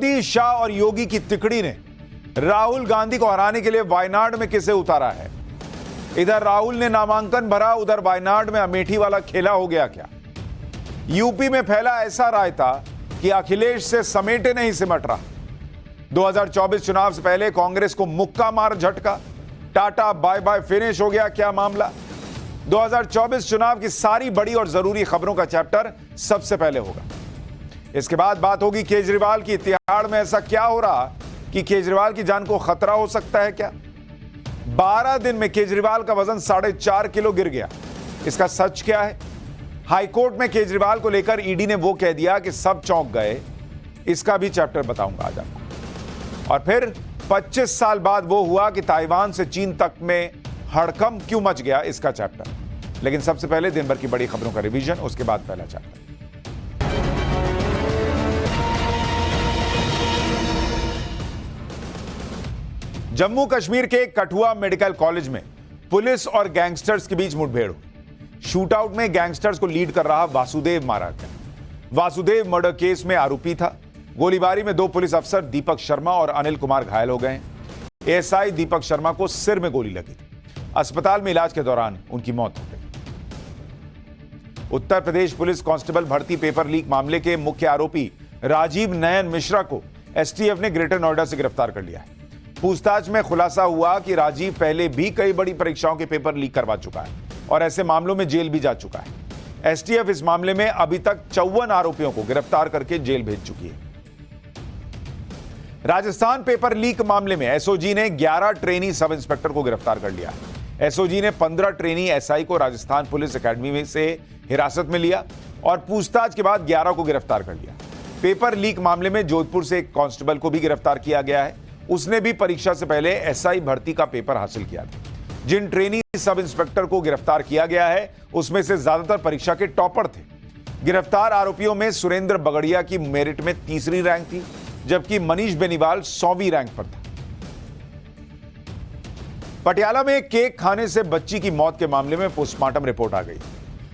मोदी, शाह और योगी की तिकड़ी ने राहुल गांधी को हराने के लिए वायनाड में किसे उतारा है? इधर राहुल ने नामांकन भरा, उधर वायनाड में अमेठी वाला खेला हो गया क्या? यूपी में फैला ऐसा रायता कि अखिलेश से समेटे नहीं सिमट रहा। 2024 चुनाव से पहले कांग्रेस को मुक्का मार झटका, टाटा बाय बाय फिनिश हो गया क्या मामला? 2024 चुनाव की सारी बड़ी और जरूरी खबरों का चैप्टर सबसे पहले होगा। इसके बाद बात होगी केजरीवाल की। तिहाड़ में ऐसा क्या हो रहा कि केजरीवाल की जान को खतरा हो सकता है क्या? 12 दिन में केजरीवाल का वजन 4.5 किलो गिर गया। इसका सच क्या है? हाईकोर्ट में केजरीवाल को लेकर ईडी ने वो कह दिया कि सब चौंक गए। इसका भी चैप्टर बताऊंगा आज आपको। और फिर 25 साल बाद वो हुआ कि ताइवान से चीन तक में हड़कंप क्यों मच गया, इसका चैप्टर। लेकिन सबसे पहले दिन भर की बड़ी खबरों का रिवीजन, उसके बाद पहला चैप्टर। जम्मू कश्मीर के कठुआ मेडिकल कॉलेज में पुलिस और गैंगस्टर्स के बीच मुठभेड़ हुई। शूटआउट में गैंगस्टर्स को लीड कर रहा वासुदेव मारा गया। वासुदेव मर्डर केस में आरोपी था। गोलीबारी में 2 पुलिस अफसर दीपक शर्मा और अनिल कुमार घायल हो गए। एएसआई दीपक शर्मा को सिर में गोली लगी थी। अस्पताल में इलाज के दौरान उनकी मौत हो गई। उत्तर प्रदेश पुलिस कांस्टेबल भर्ती पेपर लीक मामले के मुख्य आरोपी राजीव नयन मिश्रा को एसटीएफ ने ग्रेटर नोएडा से गिरफ्तार कर लिया है। पूछताछ में खुलासा हुआ कि राजीव पहले भी कई बड़ी परीक्षाओं के पेपर लीक करवा चुका है और ऐसे मामलों में जेल भी जा चुका है। एसटीएफ इस मामले में अभी तक 54 आरोपियों को गिरफ्तार करके जेल भेज चुकी है। राजस्थान पेपर लीक मामले में एसओजी ने 11 ट्रेनी सब इंस्पेक्टर को गिरफ्तार कर लिया है। एसओजी ने 15 ट्रेनी एसआई को राजस्थान पुलिस एकेडमी में से हिरासत में लिया और पूछताछ के बाद 11 को गिरफ्तार कर लिया। पेपर लीक मामले में जोधपुर से एक कांस्टेबल को भी गिरफ्तार किया गया है। उसने भी परीक्षा से पहले एसआई भर्ती का पेपर हासिल किया था। जिन ट्रेनी सब इंस्पेक्टर को गिरफ्तार किया गया है उसमें से ज्यादातर परीक्षा के टॉपर थे। गिरफ्तार आरोपियों में सुरेंद्र बगड़िया की मेरिट में 3री रैंक थी, जबकि मनीष बेनीवाल 100वीं रैंक पर था। पटियाला में केक खाने से बच्ची की मौत के मामले में पोस्टमार्टम रिपोर्ट आ गई।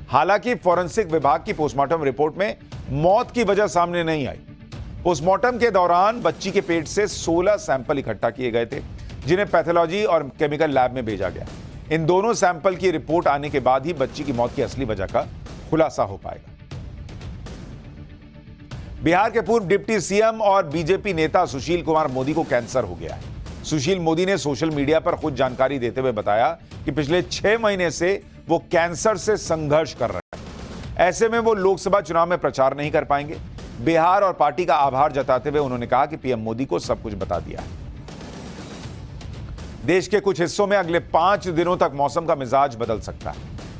हालांकि फॉरेंसिक विभाग की पोस्टमार्टम रिपोर्ट में मौत की वजह सामने नहीं आई। पोस्टमार्टम के दौरान बच्ची के पेट से 16 सैंपल इकट्ठा किए गए थे, जिन्हें पैथोलॉजी और केमिकल लैब में भेजा गया। इन दोनों सैंपल की रिपोर्ट आने के बाद ही बच्ची की मौत की असली वजह का खुलासा हो पाएगा। बिहार के पूर्व डिप्टी सीएम और बीजेपी नेता सुशील कुमार मोदी को कैंसर हो गया है। सुशील मोदी ने सोशल मीडिया पर खुद जानकारी देते हुए बताया कि पिछले 6 महीने से वो कैंसर से संघर्ष कर रहे हैं। ऐसे में वो लोकसभा चुनाव में प्रचार नहीं कर पाएंगे। बिहार और पार्टी का आभार जताते हुए उन्होंने कहा कि पीएम मोदी को सब कुछ बता दिया है। देश के कुछ हिस्सों में अगले 5 दिनों तक मौसम का मिजाज बदल सकता है।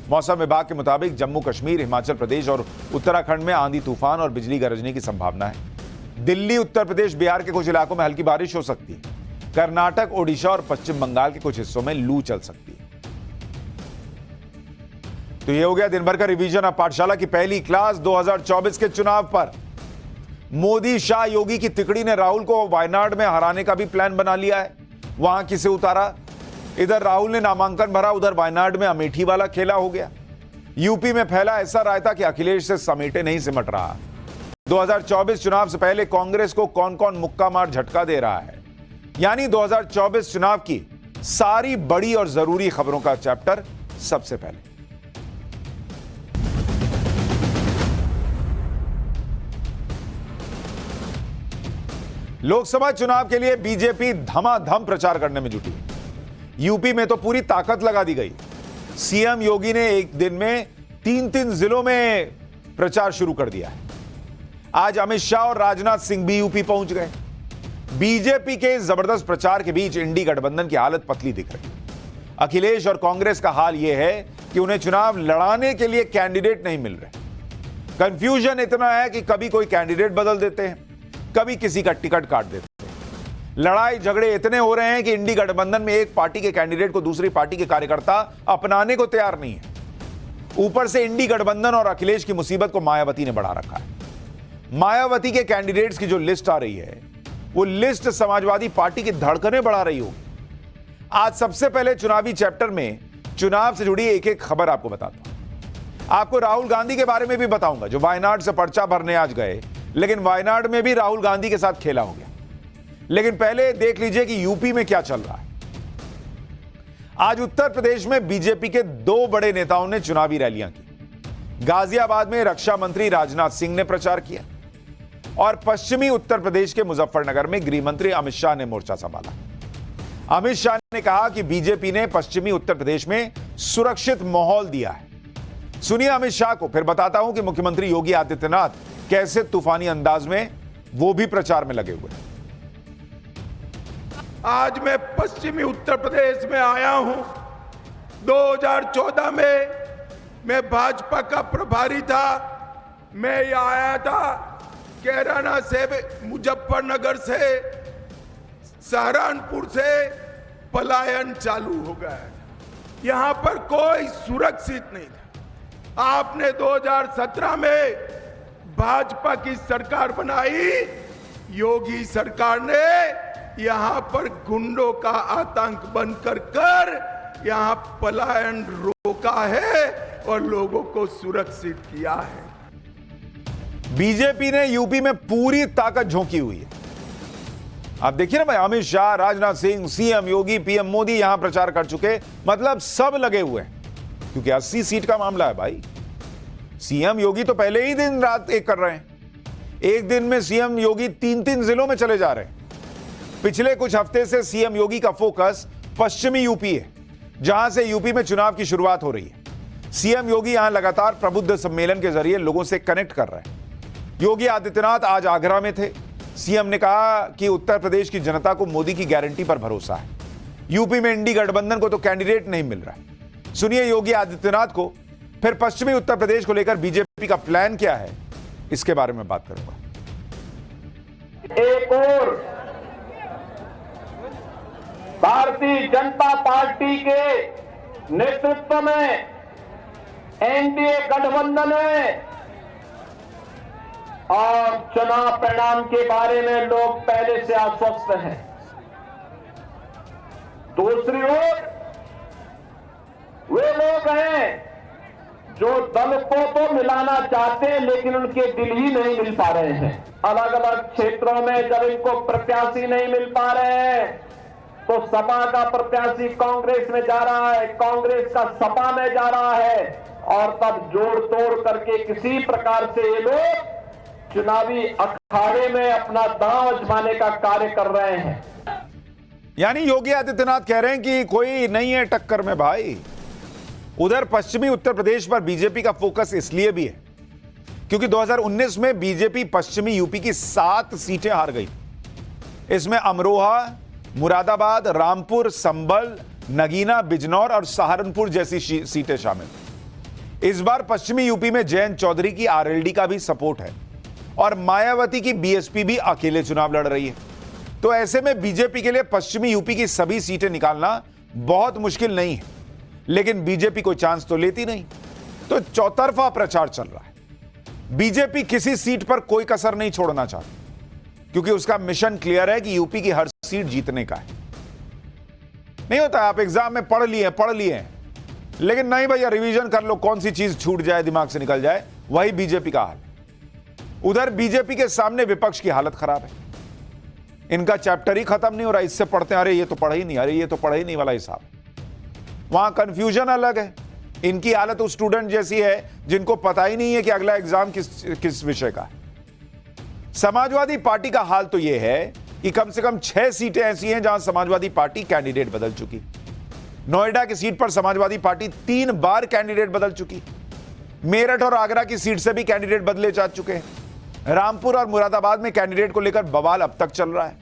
मौसम विभाग के मुताबिक जम्मू कश्मीर, हिमाचल प्रदेश और उत्तराखंड में आंधी तूफान और बिजली गरजने की संभावना है। दिल्ली, उत्तर प्रदेश, बिहार के कुछ इलाकों में हल्की बारिश हो सकती है। कर्नाटक, ओडिशा और पश्चिम बंगाल के कुछ हिस्सों में लू चल सकती है। तो यह हो गया दिन भर का रिवीजन। अब पाठशाला की पहली क्लास 2024 के चुनाव पर। मोदी, शाह, योगी की तिकड़ी ने राहुल को वायनाड में हराने का भी प्लान बना लिया है। वहां किसे उतारा? इधर राहुल ने नामांकन भरा, उधर वायनाड में अमेठी वाला खेला हो गया। यूपी में फैला ऐसा रायता कि अखिलेश से समेटे नहीं सिमट रहा। 2024 चुनाव से पहले कांग्रेस को कौन कौन मुक्का मार झटका दे रहा है, यानी 2024 चुनाव की सारी बड़ी और जरूरी खबरों का चैप्टर सबसे पहले। लोकसभा चुनाव के लिए बीजेपी धमाधम प्रचार करने में जुटी। यूपी में तो पूरी ताकत लगा दी गई। सीएम योगी ने एक दिन में 3 जिलों में प्रचार शुरू कर दिया है। आज अमित शाह और राजनाथ सिंह भी यूपी पहुंच गए। बीजेपी के जबरदस्त प्रचार के बीच इंडी गठबंधन की हालत पतली दिख रही। अखिलेश और कांग्रेस का हाल यह है कि उन्हें चुनाव लड़ाने के लिए कैंडिडेट नहीं मिल रहे। कंफ्यूजन इतना है कि कभी कोई कैंडिडेट बदल देते हैं, कभी किसी का टिकट काट देते हैं। लड़ाई झगड़े इतने हो रहे हैं कि इंडी गठबंधन में एक पार्टी के कैंडिडेट को दूसरी पार्टी के कार्यकर्ता अपनाने को तैयार नहीं है। ऊपर से इंडी गठबंधन और अखिलेश की मुसीबत को मायावती ने बढ़ा रखा है। मायावती के कैंडिडेट्स की जो लिस्ट आ रही है, वो लिस्ट समाजवादी पार्टी की धड़कनें बढ़ा रही होगी। आज सबसे पहले चुनावी चैप्टर में चुनाव से जुड़ी एक एक खबर आपको बताता हूं। आपको राहुल गांधी के बारे में भी बताऊंगा, जो वायनाड से पर्चा भरने आज गए, लेकिन वायनाड में भी राहुल गांधी के साथ खेला हो गया। लेकिन पहले देख लीजिए कि यूपी में क्या चल रहा है। आज उत्तर प्रदेश में बीजेपी के दो बड़े नेताओं ने चुनावी रैलियां की। गाजियाबाद में रक्षा मंत्री राजनाथ सिंह ने प्रचार किया और पश्चिमी उत्तर प्रदेश के मुजफ्फरनगर में गृह मंत्री अमित शाह ने मोर्चा संभाला। अमित शाह ने कहा कि बीजेपी ने पश्चिमी उत्तर प्रदेश में सुरक्षित माहौल दिया है। सुनिए अमित शाह को, फिर बताता हूं कि मुख्यमंत्री योगी आदित्यनाथ कैसे तूफानी अंदाज में वो भी प्रचार में लगे हुए हैं। आज मैं पश्चिमी उत्तर प्रदेश में आया हूं। 2014 में मैं भाजपा का प्रभारी था। मैं ये आया था कैराना से, मुजफ्फरनगर से, सहारनपुर से पलायन चालू हो गया। यहां पर कोई सुरक्षित नहीं था। आपने 2017 में भाजपा की सरकार बनाई। योगी सरकार ने यहां पर गुंडों का आतंक बनकर यहां पलायन रोका है और लोगों को सुरक्षित किया है। बीजेपी ने यूपी में पूरी ताकत झोंकी हुई है। आप देखिए ना भाई, अमित शाह, राजनाथ सिंह, सीएम योगी, पीएम मोदी यहां प्रचार कर चुके, मतलब सब लगे हुए हैं, क्योंकि 80 सीट का मामला है भाई। सीएम योगी तो पहले ही दिन रात एक कर रहे हैं। एक दिन में सीएम योगी 3-3 जिलों में चले जा रहे हैं। पिछले कुछ हफ्ते से सीएम योगी का फोकस पश्चिमी यूपी है, जहां से यूपी में चुनाव की शुरुआत हो रही है। सीएम योगी यहां लगातार प्रबुद्ध सम्मेलन के जरिए लोगों से कनेक्ट कर रहे हैं। योगी आदित्यनाथ आज आगरा में थे। सीएम ने कहा कि उत्तर प्रदेश की जनता को मोदी की गारंटी पर भरोसा है। यूपी में इंडी गठबंधन को तो कैंडिडेट नहीं मिल रहा है। सुनिए योगी आदित्यनाथ को, फिर पश्चिमी उत्तर प्रदेश को लेकर बीजेपी का प्लान क्या है, इसके बारे में बात करूंगा। एक और भारतीय जनता पार्टी के नेतृत्व में एनडीए गठबंधन है और चुनाव परिणाम के बारे में लोग पहले से आश्वस्त हैं। दूसरी ओर वे लोग हैं जो दल को तो मिलाना चाहते हैं, लेकिन उनके दिल ही नहीं मिल पा रहे हैं। अलग अलग क्षेत्रों में जब इनको प्रत्याशी नहीं मिल पा रहे हैं, तो सपा का प्रत्याशी कांग्रेस में जा रहा है, कांग्रेस का सपा में जा रहा है, और तब जोड़ तोड़ करके किसी प्रकार से ये लोग चुनावी अखाड़े में अपना दांव आजमाने का कार्य कर रहे हैं। यानी योगी आदित्यनाथ कह रहे हैं कि कोई नहीं है टक्कर में भाई। उधर पश्चिमी उत्तर प्रदेश पर बीजेपी का फोकस इसलिए भी है क्योंकि 2019 में बीजेपी पश्चिमी यूपी की 7 सीटें हार गई। इसमें अमरोहा, मुरादाबाद, रामपुर, संभल, नगीना, बिजनौर और सहारनपुर जैसी सीटें शामिल। इस बार पश्चिमी यूपी में जयंत चौधरी की आरएलडी का भी सपोर्ट है और मायावती की बीएसपी भी अकेले चुनाव लड़ रही है। तो ऐसे में बीजेपी के लिए पश्चिमी यूपी की सभी सीटें निकालना बहुत मुश्किल नहीं है, लेकिन बीजेपी कोई चांस तो लेती नहीं। तो चौतरफा प्रचार चल रहा है। बीजेपी किसी सीट पर कोई कसर नहीं छोड़ना चाहती, क्योंकि उसका मिशन क्लियर है कि यूपी की हर सीट जीतने का है। नहीं होता आप एग्जाम में पढ़ लिए लेकिन नहीं भैया रिवीजन कर लो, कौन सी चीज छूट जाए, दिमाग से निकल जाए, वही बीजेपी का हाल है। उधर बीजेपी के सामने विपक्ष की हालत खराब है। इनका चैप्टर ही खत्म नहीं हो रहा। इससे पढ़ते हैं, अरे ये तो पढ़ा ही नहीं, अरे ये तो पढ़ा ही नहीं वाला हिसाब। वहां कंफ्यूजन अलग है। इनकी हालत उस स्टूडेंट जैसी है जिनको पता ही नहीं है कि अगला एग्जाम किस विषय का है। समाजवादी पार्टी का हाल तो यह है कि कम से कम 6 सीटें ऐसी हैं जहां समाजवादी पार्टी कैंडिडेट बदल चुकी। नोएडा की सीट पर समाजवादी पार्टी 3 बार कैंडिडेट बदल चुकी। मेरठ और आगरा की सीट से भी कैंडिडेट बदले जा चुके हैं। रामपुर और मुरादाबाद में कैंडिडेट को लेकर बवाल अब तक चल रहा है।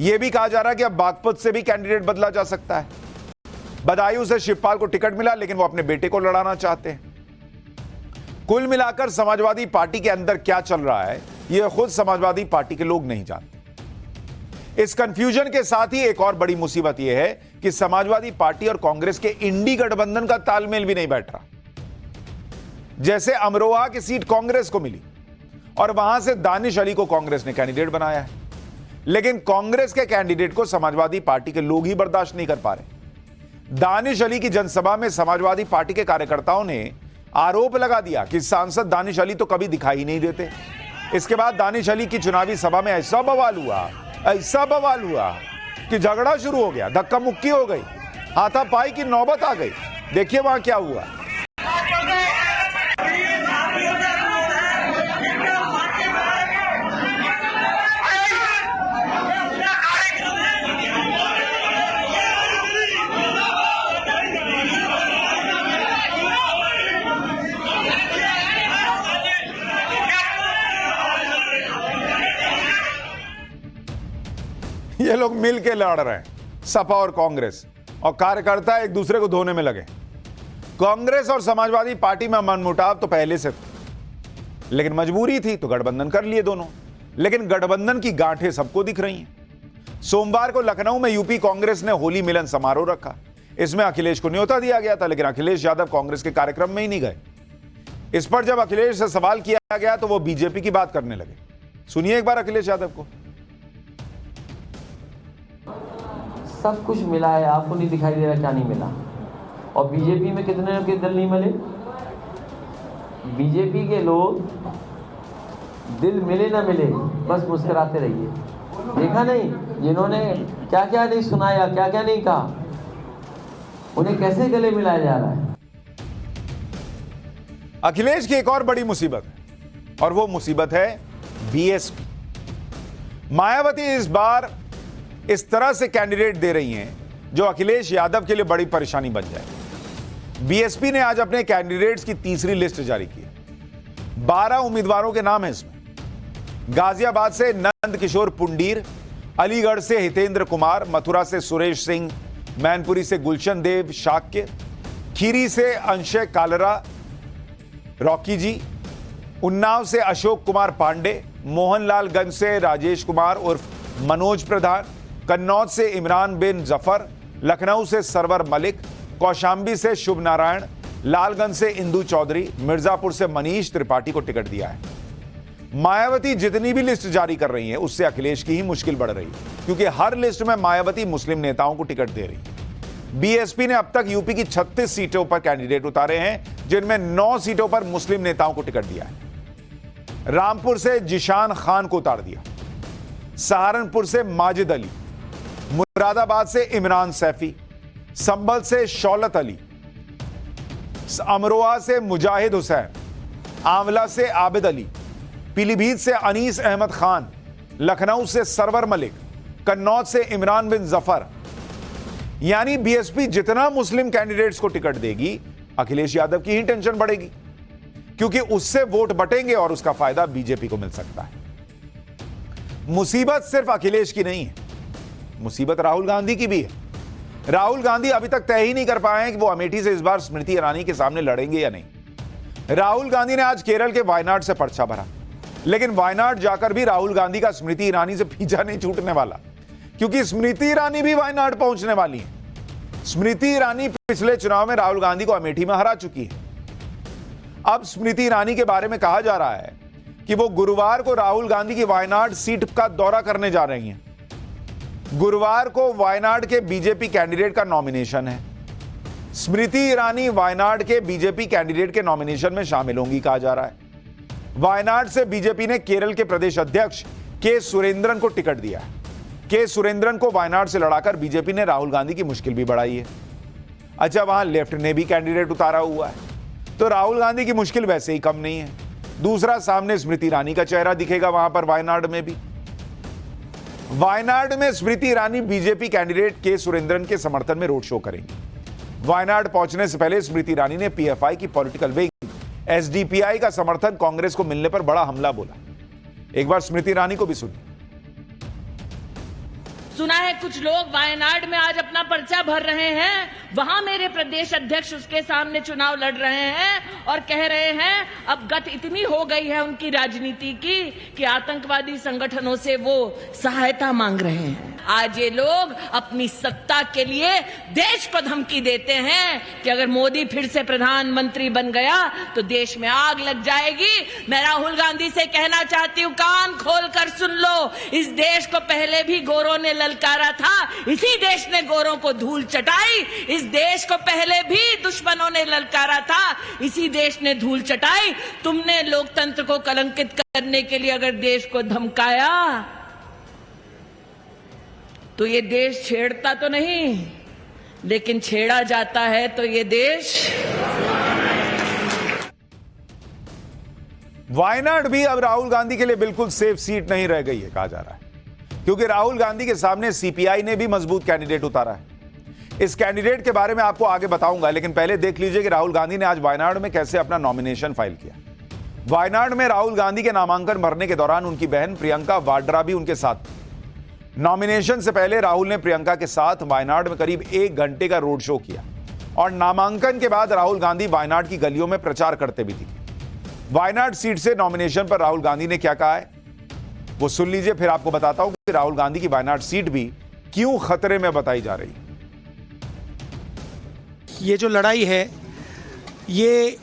यह भी कहा जा रहा है कि अब बागपत से भी कैंडिडेट बदला जा सकता है। बदायूं से शिवपाल को टिकट मिला, लेकिन वो अपने बेटे को लड़ाना चाहते हैं। कुल मिलाकर समाजवादी पार्टी के अंदर क्या चल रहा है, यह खुद समाजवादी पार्टी के लोग नहीं जानते। इस कंफ्यूजन के साथ ही एक और बड़ी मुसीबत यह है कि समाजवादी पार्टी और कांग्रेस के इंडी गठबंधन का तालमेल भी नहीं बैठ रहा। जैसे अमरोहा की सीट कांग्रेस को मिली और वहां से दानिश अली को कांग्रेस ने कैंडिडेट बनाया है, लेकिन कांग्रेस के कैंडिडेट को समाजवादी पार्टी के लोग ही बर्दाश्त नहीं कर पा रहे। दानिश अली की जनसभा में समाजवादी पार्टी के कार्यकर्ताओं ने आरोप लगा दिया कि सांसद दानिश अली तो कभी दिखाई नहीं देते। इसके बाद दानिश अली की चुनावी सभा में ऐसा बवाल हुआ कि झगड़ा शुरू हो गया, धक्का मुक्की हो गई, हाथापाई की नौबत आ गई। देखिए वहां क्या हुआ। ये लोग मिल के लड़ रहे हैं, सपा और कांग्रेस, और कार्यकर्ता एक दूसरे को धोने में लगे। कांग्रेस और समाजवादी पार्टी में मनमुटाव तो पहले से था, लेकिन मजबूरी थी तो गठबंधन कर लिए दोनों। लेकिन गठबंधन की गांठें सबको दिख रही हैं। सोमवार को लखनऊ में यूपी कांग्रेस ने होली मिलन समारोह रखा। इसमें अखिलेश को न्योता दिया गया था, लेकिन अखिलेश यादव कांग्रेस के कार्यक्रम में ही नहीं गए। इस पर जब अखिलेश से सवाल किया गया तो वो बीजेपी की बात करने लगे। सुनिए एक बार अखिलेश यादव को। सब कुछ मिला है, आपको नहीं दिखाई दे रहा क्या नहीं मिला। और बीजेपी में कितने के दिल नहीं मिले? बीजेपी के लोग दिल मिले ना मिले, बस मुस्कुराते रहिए। देखा नहीं जिन्होंने क्या क्या नहीं सुनाया, क्या क्या नहीं कहा, उन्हें कैसे गले मिलाया जा रहा है। अखिलेश की एक और बड़ी मुसीबत है, और वो मुसीबत है बीएसपी। मायावती इस बार इस तरह से कैंडिडेट दे रही हैं जो अखिलेश यादव के लिए बड़ी परेशानी बन जाए। बीएसपी ने आज अपने कैंडिडेट्स की तीसरी लिस्ट जारी की है। 12 उम्मीदवारों के नाम हैं इसमें। गाजियाबाद से नंद किशोर पुंडीर, अलीगढ़ से हितेंद्र कुमार, मथुरा से सुरेश सिंह, मैनपुरी से गुलशन देव शाक्य, खीरी से अंशय कालरा रॉकी जी, उन्नाव से अशोक कुमार पांडे, मोहनलालगंज से राजेश कुमार उर्फ मनोज प्रधान, कन्नौज से इमरान बिन जफर, लखनऊ से सरवर मलिक, कौशाम्बी से शुभ नारायण, लालगंज से इंदु चौधरी, मिर्जापुर से मनीष त्रिपाठी को टिकट दिया है। मायावती जितनी भी लिस्ट जारी कर रही है उससे अखिलेश की ही मुश्किल बढ़ रही है, क्योंकि हर लिस्ट में मायावती मुस्लिम नेताओं को टिकट दे रही है। बीएसपी ने अब तक यूपी की 36 सीटों पर कैंडिडेट उतारे हैं, जिनमें 9 सीटों पर मुस्लिम नेताओं को टिकट दिया है। रामपुर से जिशान खान को उतार दिया, सहारनपुर से माजिद अली, मुरादाबाद से इमरान सैफी, संभल से शौलत अली, अमरोहा से मुजाहिद हुसैन, आंवला से आबिद अली, पीलीभीत से अनीस अहमद खान, लखनऊ से सरवर मलिक, कन्नौज से इमरान बिन जफर। यानी बीएसपी जितना मुस्लिम कैंडिडेट्स को टिकट देगी, अखिलेश यादव की ही टेंशन बढ़ेगी, क्योंकि उससे वोट बटेंगे और उसका फायदा बीजेपी को मिल सकता है। मुसीबत सिर्फ अखिलेश की नहीं है, मुसीबत राहुल गांधी की भी है। राहुल गांधी अभी तक तय ही नहीं कर पाए हैं कि वो अमेठी से इस बार स्मृति ईरानी के सामने लड़ेंगे या नहीं। राहुल गांधी ने आज केरल के वायनाड से पर्चा भरा, लेकिन वायनाड जाकर भी राहुल गांधी का स्मृति ईरानी से पीछा नहीं छूटने वाला, क्योंकि स्मृति ईरानी भी वायनाड पहुंचने वाली है। स्मृति ईरानी पिछले चुनाव में राहुल गांधी को अमेठी में हरा चुकी है। अब स्मृति ईरानी के बारे में कहा जा रहा है कि वो गुरुवार को राहुल गांधी की वायनाड सीट का दौरा करने जा रही हैं। गुरुवार को वायनाड के बीजेपी कैंडिडेट का नॉमिनेशन है। स्मृति ईरानी वायनाड के बीजेपी कैंडिडेट के नॉमिनेशन में शामिल होंगी कहा जा रहा है। वायनाड से बीजेपी ने केरल के प्रदेश अध्यक्ष के सुरेंद्रन को टिकट दिया है। के सुरेंद्रन को वायनाड से लड़ाकर बीजेपी ने राहुल गांधी की मुश्किल भी बढ़ाई है। अच्छा, वहां लेफ्ट ने भी कैंडिडेट उतारा हुआ है, तो राहुल गांधी की मुश्किल वैसे ही कम नहीं है। दूसरा, सामने स्मृति ईरानी का चेहरा दिखेगा वहां पर वायनाड में भी। वायनाड में स्मृति ईरानी बीजेपी कैंडिडेट के सुरेंद्रन के समर्थन में रोड शो करेंगी। वायनाड पहुंचने से पहले स्मृति ईरानी ने पीएफआई की पॉलिटिकल विंग एसडीपीआई का समर्थन कांग्रेस को मिलने पर बड़ा हमला बोला। एक बार स्मृति ईरानी को भी सुनिए। सुना है कुछ लोग वायनाड में आज अपना पर्चा भर रहे हैं, वहां मेरे प्रदेश अध्यक्ष उसके सामने चुनाव लड़ रहे हैं और कह रहे हैं अब गत इतनी हो गई है उनकी राजनीति की कि आतंकवादी संगठनों से वो सहायता मांग रहे हैं। आज ये लोग अपनी सत्ता के लिए देश को धमकी देते हैं कि अगर मोदी फिर से प्रधानमंत्री बन गया तो देश में आग लग जाएगी। मैं राहुल गांधी से कहना चाहती हूं, कान खोलकर सुन लो, इस देश को पहले भी गोरों ने ललकारा था, इसी देश ने गोरों को धूल चटाई। इस देश को पहले भी दुश्मनों ने ललकारा था, इसी देश ने धूल चटाई। तुमने लोकतंत्र को कलंकित करने के लिए अगर देश को धमकाया तो ये देश छेड़ता तो नहीं, लेकिन छेड़ा जाता है तो ये देश। वायनाड भी अब राहुल गांधी के लिए बिल्कुल सेफ सीट नहीं रह गई है, कहा जा रहा है, क्योंकि राहुल गांधी के सामने सीपीआई ने भी मजबूत कैंडिडेट उतारा है। इस कैंडिडेट के बारे में आपको आगे बताऊंगा, लेकिन पहले देख लीजिए कि राहुल गांधी ने आज वायनाड में कैसे अपना नॉमिनेशन फाइल किया। वायनाड में राहुल गांधी के नामांकन भरने के दौरान उनकी बहन प्रियंका वाड्रा भी उनके साथ थी। नॉमिनेशन से पहले राहुल ने प्रियंका के साथ वायनाड में करीब 1 घंटे का रोड शो किया और नामांकन के बाद राहुल गांधी वायनाड की गलियों में प्रचार करते भी दिखे। वायनाड सीट से नॉमिनेशन पर राहुल गांधी ने क्या कहा है वो सुन लीजिए, फिर आपको बताता हूं कि राहुल गांधी की वायनाड सीट भी क्यों खतरे में बताई जा रही है। ये जो लड़ाई है ये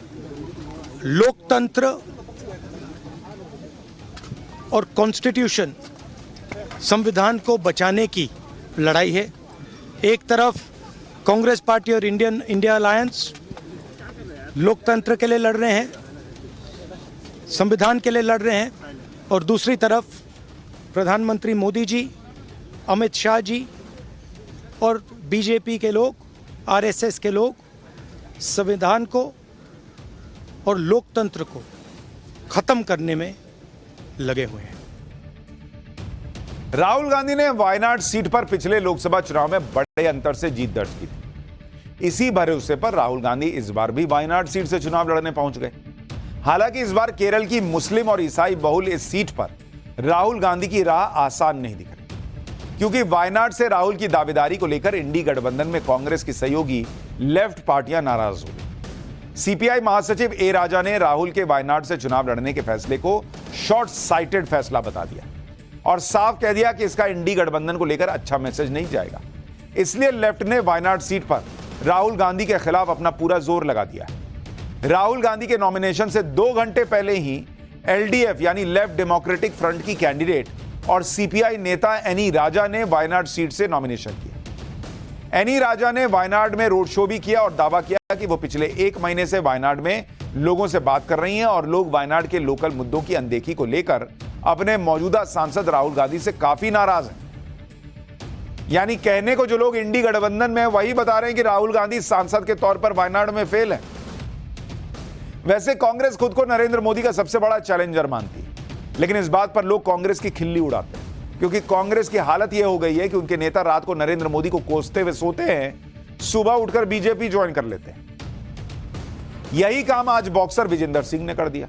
लोकतंत्र और कॉन्स्टिट्यूशन, संविधान को बचाने की लड़ाई है। एक तरफ कांग्रेस पार्टी और इंडिया अलायंस लोकतंत्र के लिए लड़ रहे हैं, संविधान के लिए लड़ रहे हैं, और दूसरी तरफ प्रधानमंत्री मोदी जी, अमित शाह जी और बीजेपी के लोग, आरएसएस के लोग संविधान को और लोकतंत्र को खत्म करने में लगे हुए हैं। राहुल गांधी ने वायनाड सीट पर पिछले लोकसभा चुनाव में बड़े अंतर से जीत दर्ज की थी। इसी भरोसे पर राहुल गांधी इस बार भी वायनाड सीट से चुनाव लड़ने पहुंच गए। हालांकि इस बार केरल की मुस्लिम और ईसाई बहुल इस सीट पर राहुल गांधी की राह आसान नहीं दिख रही, क्योंकि वायनाड से राहुल की दावेदारी को लेकर इंडी गठबंधन में कांग्रेस की सहयोगी लेफ्ट पार्टियां नाराज हो गई। सीपीआई महासचिव ए राजा ने राहुल के वायनाड से चुनाव लड़ने के फैसले को शॉर्ट साइटेड फैसला बता दिया और साफ कह दिया कि इसका इंडी गठबंधन को लेकर अच्छा मैसेज नहीं जाएगा। इसलिए लेफ्ट ने वायनाड सीट पर राहुल गांधी के खिलाफ अपना पूरा जोर लगा दिया है। राहुल गांधी के नॉमिनेशन से 2 घंटे पहले ही एलडीएफ यानी लेफ्ट डेमोक्रेटिक फ्रंट की कैंडिडेट और सीपीआई नेता एनी राजा ने वायनाड सीट से नॉमिनेशन किया। एनी राजा ने वायनाड में रोड शो भी किया और दावा किया कि वो पिछले 1 महीने से वायनाड में लोगों से बात कर रही हैं और लोग वायनाड के लोकल मुद्दों की अनदेखी को लेकर अपने मौजूदा सांसद राहुल गांधी से काफी नाराज हैं। यानी कहने को जो लोग इंडी गठबंधन में वही बता रहे हैं कि राहुल गांधी सांसद के तौर पर वायनाड में फेल है। वैसे कांग्रेस खुद को नरेंद्र मोदी का सबसे बड़ा चैलेंजर मानती है, लेकिन इस बात पर लोग कांग्रेस की खिल्ली उड़ाते हैं, क्योंकि कांग्रेस की हालत यह हो गई है कि उनके नेता रात को नरेंद्र मोदी को कोसते हुए सोते हैं, सुबह उठकर बीजेपी ज्वाइन कर लेते हैं। यही काम आज बॉक्सर विजेंदर सिंह ने कर दिया।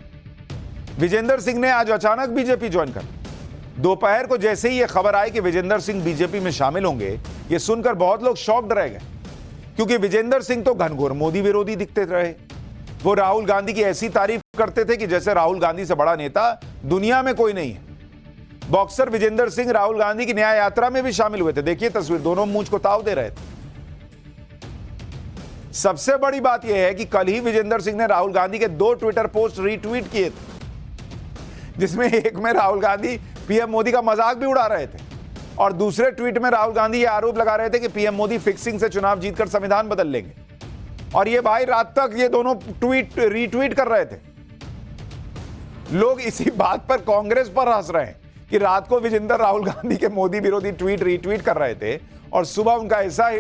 विजेंदर सिंह ने आज अचानक बीजेपी ज्वाइन कर ली। दोपहर को जैसे ही यह खबर आई कि विजेंदर सिंह बीजेपी में शामिल होंगे, यह सुनकर बहुत लोग शॉक्ड रह गए, क्योंकि विजेंदर सिंह तो घनघोर मोदी विरोधी दिखते रहे। वो राहुल गांधी की ऐसी तारीफ करते थे कि जैसे राहुल गांधी से बड़ा नेता दुनिया में कोई नहीं है। बॉक्सर विजेंदर सिंह राहुल गांधी की न्याय यात्रा में भी शामिल हुए थे। देखिए तस्वीर, दोनों मूंछ को ताव दे रहे थे। सबसे बड़ी बात यह है कि कल ही विजेंदर सिंह ने राहुल गांधी के 2 ट्विटर पोस्ट रीट्वीट किए थे, जिसमें एक में राहुल गांधी पीएम मोदी का मजाक भी उड़ा रहे थे और दूसरे ट्वीट में राहुल गांधी ये आरोप लगा रहे थे कि पीएम मोदी फिक्सिंग से चुनाव जीतकर संविधान बदल लेंगे। और ये भाई रात तक ये दोनों ट्वीट रीट्वीट कर रहे थे। लोग इसी बात पर कांग्रेस पर हंस रहे हैं कि रात को विजेंदर राहुल गांधी के मोदी विरोधी ट्वीट रीट्वीट कर रहे थे और सुबह उनका ऐसा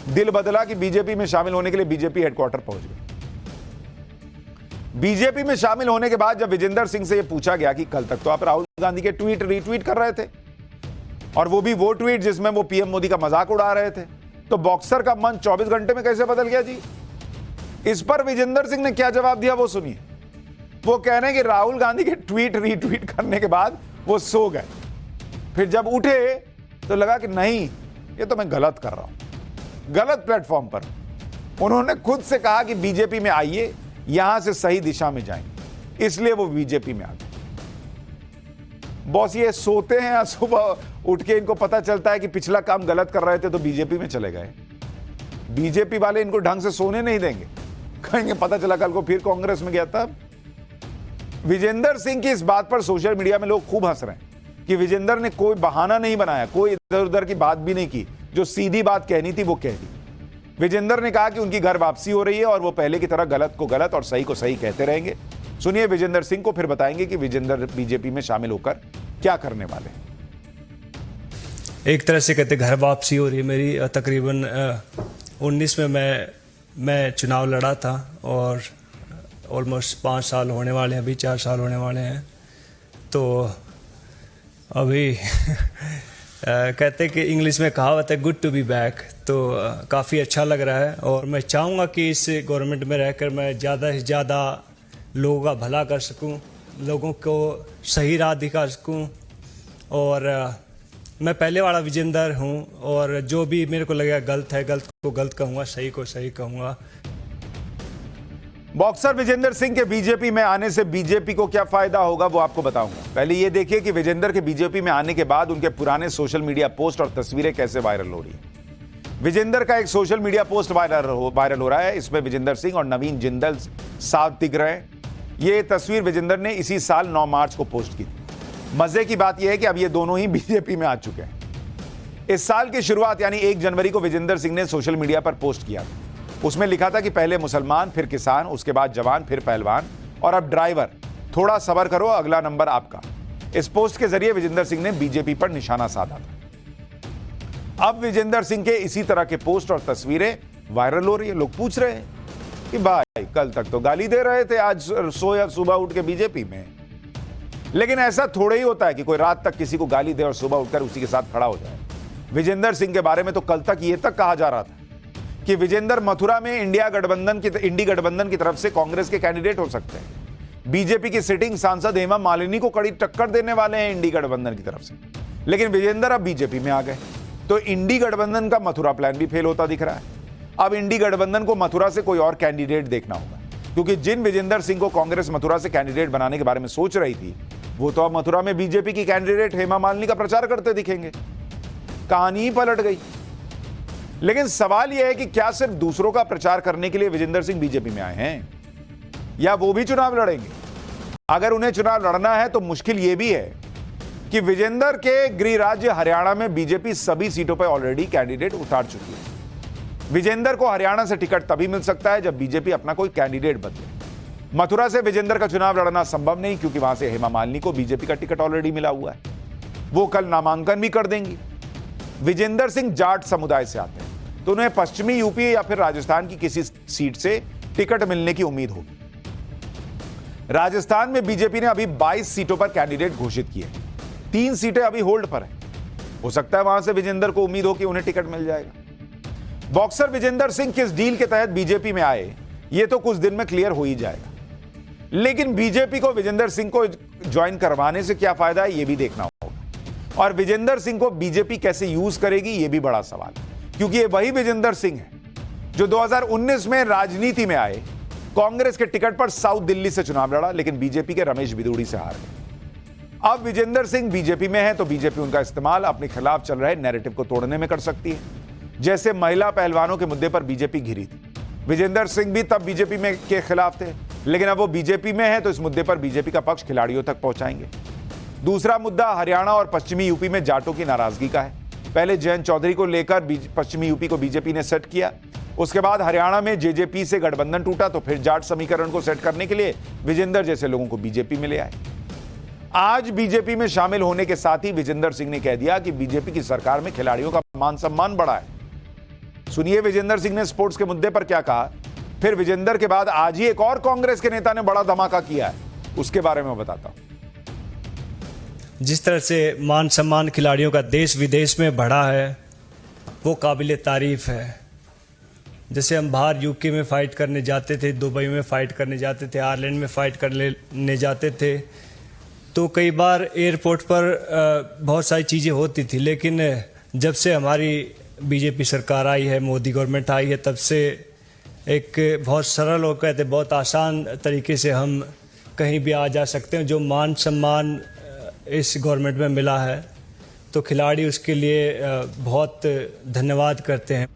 दिल बदला कि बीजेपी में शामिल होने के लिए बीजेपी हेडक्वार्टर पहुंच गए। बीजेपी में शामिल होने के बाद जब विजेंदर सिंह से यह पूछा गया कि कल तक तो आप राहुल गांधी के ट्वीट रीट्वीट कर रहे थे, और वो भी वो ट्वीट जिसमें वो पीएम मोदी का मजाक उड़ा रहे थे, तो बॉक्सर का मन 24 घंटे में कैसे बदल गया जी? इस पर विजेंदर सिंह ने क्या जवाब दिया वो सुनिए। वो कह रहे हैं कि राहुल गांधी के ट्वीट रीट्वीट करने के बाद वो सो गए, फिर जब उठे तो लगा कि नहीं, ये तो मैं गलत कर रहा हूं, गलत प्लेटफॉर्म पर। उन्होंने खुद से कहा कि बीजेपी में आइए, यहां से सही दिशा में जाएंगे, इसलिए वो बीजेपी में आ गए। बॉस ये सोते हैं, सुबह उठ के इनको पता चलता है कि पिछला काम गलत कर रहे थे तो बीजेपी में चले गए। बीजेपी वाले इनको ढंग से सोने नहीं देंगे, कहेंगे पता चला कल को फिर कांग्रेस में गया था। विजेंदर सिंह की इस बात पर सोशल मीडिया में लोग खूब हंस रहे हैं, कि विजेंदर ने कोई बहाना नहीं बनाया, कोई इधर उधर की बात भी नहीं की, जो सीधी बात कहनी थी वो कह दी। विजेंदर ने कहा कि उनकी घर वापसी हो रही है और वो पहले की तरह गलत को गलत और सही को सही कहते रहेंगे। सुनिए विजेंदर सिंह को, फिर बताएंगे कि विजेंदर बीजेपी में शामिल होकर क्या करने वाले हैं। एक तरह से कहते घर वापसी हो रही है मेरी। तकरीबन 19 में मैं चुनाव लड़ा था और ऑलमोस्ट 5 साल होने वाले हैं, अभी 4 साल होने वाले हैं। तो अभी कहते कि इंग्लिश में कहावत है गुड टू बी बैक, तो काफ़ी अच्छा लग रहा है। और मैं चाहूँगा कि इस गवर्नमेंट में रहकर मैं ज़्यादा से ज़्यादा लोगों का भला कर सकूँ, लोगों को सही राह दिखा सकूँ। और मैं पहले वाला विजेंदर हूँ और जो भी मेरे को लगेगा गलत है, गलत को गलत कहूँगा, सही को सही कहूँगा। बॉक्सर विजेंदर सिंह के बीजेपी में आने से बीजेपी को क्या फायदा होगा वो आपको बताऊंगा। पहले ये देखिए कि विजेंदर के बीजेपी में आने के बाद उनके पुराने सोशल मीडिया पोस्ट और तस्वीरें कैसे वायरल हो रही है। विजेंदर का एक सोशल मीडिया पोस्ट वायरल हो रहा है। इसमें विजेंदर सिंह और नवीन जिंदल साथ दिख रहे हैं। ये तस्वीर विजेंदर ने इसी साल 9 मार्च को पोस्ट की थी। मजे की बात यह है कि अब ये दोनों ही बीजेपी में आ चुके हैं। इस साल की शुरुआत यानी 1 जनवरी को विजेंदर सिंह ने सोशल मीडिया पर पोस्ट किया था। उसमें लिखा था कि पहले मुसलमान, फिर किसान, उसके बाद जवान, फिर पहलवान और अब ड्राइवर, थोड़ा सब्र करो, अगला नंबर आपका। इस पोस्ट के जरिए विजेंदर सिंह ने बीजेपी पर निशाना साधा था। अब विजेंदर सिंह के इसी तरह के पोस्ट और तस्वीरें वायरल हो रही है। लोग पूछ रहे हैं कि भाई कल तक तो गाली दे रहे थे, आज सोया सुबह उठ के बीजेपी में। लेकिन ऐसा थोड़ा ही होता है कि कोई रात तक किसी को गाली दे और सुबह उठकर उसी के साथ खड़ा हो जाए। विजेंदर सिंह के बारे में तो कल तक ये तक कहा जा रहा था कि विजेंदर मथुरा में इंडी गठबंधन की तरफ से कांग्रेस के कैंडिडेट हो सकते हैं। बीजेपी की सिटिंग सांसद हेमा मालिनी को कड़ी टक्कर देने वाले हैं इंडी गठबंधन की तरफ से। लेकिन विजेंदर अब बीजेपी में आ गए तो इंडी गठबंधन का मथुरा प्लान भी फेल होता दिख रहा है। अब इंडी गठबंधन को मथुरा से कोई और कैंडिडेट देखना होगा, क्योंकि जिन विजेंदर सिंह को कांग्रेस मथुरा से कैंडिडेट बनाने के बारे में सोच रही थी वो तो अब मथुरा में बीजेपी की कैंडिडेट हेमा मालिनी का प्रचार करते दिखेंगे। कहानी ही पलट गई। लेकिन सवाल यह है कि क्या सिर्फ दूसरों का प्रचार करने के लिए विजेंदर सिंह बीजेपी में आए हैं या वो भी चुनाव लड़ेंगे? अगर उन्हें चुनाव लड़ना है तो मुश्किल यह भी है कि विजेंदर के गृह राज्य हरियाणा में बीजेपी सभी सीटों पर ऑलरेडी कैंडिडेट उतार चुकी है। विजेंदर को हरियाणा से टिकट तभी मिल सकता है जब बीजेपी अपना कोई कैंडिडेट बदले। मथुरा से विजेंदर का चुनाव लड़ना संभव नहीं, क्योंकि वहां से हेमा मालिनी को बीजेपी का टिकट ऑलरेडी मिला हुआ है। वो कल नामांकन भी कर देंगी। विजेंदर सिंह जाट समुदाय से आते हैं तो उन्हें पश्चिमी यूपी या फिर राजस्थान की किसी सीट से टिकट मिलने की उम्मीद होगी। राजस्थान में बीजेपी ने अभी 22 सीटों पर कैंडिडेट घोषित किए, 3 सीटें अभी होल्ड पर हैं। हो सकता है वहां से विजेंदर को उम्मीद हो कि उन्हें टिकट मिल जाएगा। बॉक्सर विजेंदर सिंह किस डील के तहत बीजेपी में आए ये तो कुछ दिन में क्लियर हो ही जाएगा। लेकिन बीजेपी को विजेंदर सिंह को ज्वाइन करवाने से क्या फायदा है ये भी देखना होगा। और विजेंदर सिंह को बीजेपी कैसे यूज करेगी ये भी बड़ा सवाल है, क्योंकि ये वही विजेंदर सिंह है जो 2019 में राजनीति में आए, कांग्रेस के टिकट पर साउथ दिल्ली से चुनाव लड़ा, लेकिन बीजेपी के रमेश बिदूड़ी से हार गए। अब विजेंदर सिंह बीजेपी में है तो बीजेपी उनका इस्तेमाल अपने खिलाफ चल रहे नैरेटिव को तोड़ने में कर सकती है। जैसे महिला पहलवानों के मुद्दे पर बीजेपी घिरी थी, विजेंदर सिंह भी तब बीजेपी में के खिलाफ थे, लेकिन अब वो बीजेपी में है तो इस मुद्दे पर बीजेपी का पक्ष खिलाड़ियों तक पहुंचाएंगे। दूसरा मुद्दा हरियाणा और पश्चिमी यूपी में जाटों की नाराजगी का है। पहले जयंत चौधरी को लेकर पश्चिमी यूपी को बीजेपी ने सेट किया, उसके बाद हरियाणा में जेजेपी से गठबंधन टूटा तो फिर जाट समीकरण को सेट करने के लिए विजेंदर जैसे लोगों को बीजेपी में ले आए। आज बीजेपी में शामिल होने के साथ ही विजेंदर सिंह ने कह दिया कि बीजेपी की सरकार में खिलाड़ियों का मान सम्मान बढ़ा है। सुनिए विजेंदर सिंह ने स्पोर्ट्स के मुद्दे पर क्या कहा। फिर विजेंदर के बाद आज ही एक और कांग्रेस के नेता ने बड़ा धमाका किया है, उसके बारे में बताता हूं। जिस तरह से मान सम्मान खिलाड़ियों का देश विदेश में बढ़ा है वो काबिल तारीफ है। जैसे हम बाहर यूके में फ़ाइट करने जाते थे, दुबई में फ़ाइट करने जाते थे, आयरलैंड में फ़ाइट करने जाते थे, तो कई बार एयरपोर्ट पर बहुत सारी चीज़ें होती थी। लेकिन जब से हमारी बीजेपी सरकार आई है, मोदी गवर्नमेंट आई है, तब से एक बहुत सरल और कहते बहुत आसान तरीके से हम कहीं भी आ जा सकते हैं। जो मान सम्मान इस गवर्नमेंट में मिला है तो खिलाड़ी उसके लिए बहुत धन्यवाद करते हैं।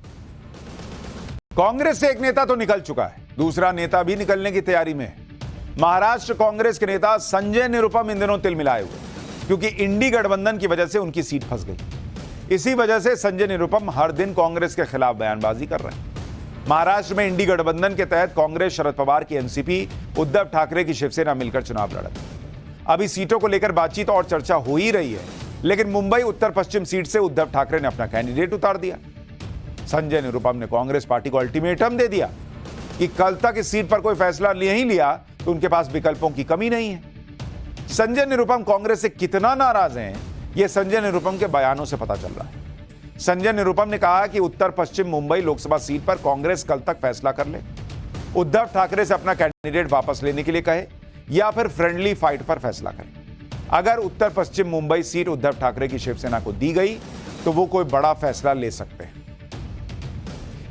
कांग्रेस से एक नेता तो निकल चुका है, दूसरा नेता भी निकलने की तैयारी में है। महाराष्ट्र कांग्रेस के नेता संजय निरुपम इन दिनों तिल मिलाए हुए। क्योंकि इंडी गठबंधन की वजह से उनकी सीट फंस गई। इसी वजह से संजय निरुपम हर दिन कांग्रेस के खिलाफ बयानबाजी कर रहे हैं। महाराष्ट्र में इंडी गठबंधन के तहत कांग्रेस, शरद पवार की एनसीपी, उद्धव ठाकरे की शिवसेना मिलकर चुनाव लड़ा। अभी सीटों को लेकर बातचीत और चर्चा हो ही रही है, लेकिन मुंबई उत्तर पश्चिम सीट से उद्धव ठाकरे ने अपना कैंडिडेट उतार दिया। संजय निरुपम ने कांग्रेस पार्टी को अल्टीमेटम दे दिया कि कल तक इस सीट पर कोई फैसला नहीं लिया तो उनके पास विकल्पों की कमी नहीं है। संजय निरुपम कांग्रेस से कितना नाराज हैं, यह संजय निरुपम के बयानों से पता चल रहा है। संजय निरुपम ने कहा कि उत्तर पश्चिम मुंबई लोकसभा सीट पर कांग्रेस कल तक फैसला कर ले, उद्धव ठाकरे से अपना कैंडिडेट वापस लेने के लिए कहे या फिर फ्रेंडली फाइट पर फैसला करें। अगर उत्तर पश्चिम मुंबई सीट उद्धव ठाकरे की शिवसेना को दी गई तो वो कोई बड़ा फैसला ले सकते हैं।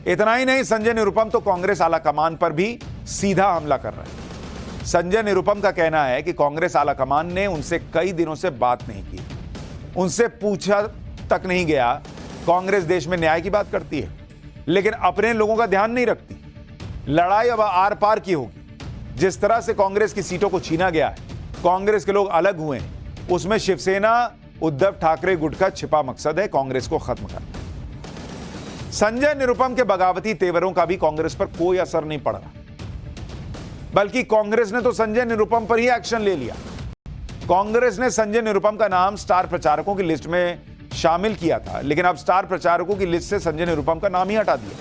इतना ही नहीं, संजय निरुपम तो कांग्रेस आलाकमान पर भी सीधा हमला कर रहे हैं। संजय निरुपम का कहना है कि कांग्रेस आलाकमान ने उनसे कई दिनों से बात नहीं की, उनसे पूछा तक नहीं गया। कांग्रेस देश में न्याय की बात करती है, लेकिन अपने लोगों का ध्यान नहीं रखती। लड़ाई अब आर पार की होगी। जिस तरह से कांग्रेस की सीटों को छीना गया है, कांग्रेस के लोग अलग हुए हैं, उसमें शिवसेना, उद्धव ठाकरे गुट का छिपा मकसद है कांग्रेस को खत्म करना। संजय निरुपम के बगावती तेवरों का भी कांग्रेस पर कोई असर नहीं पड़ रहा, बल्कि कांग्रेस ने तो संजय निरुपम पर ही एक्शन ले लिया। कांग्रेस ने संजय निरुपम का नाम स्टार प्रचारकों की लिस्ट में शामिल किया था, लेकिन अब स्टार प्रचारकों की लिस्ट से संजय निरुपम का नाम ही हटा दिया।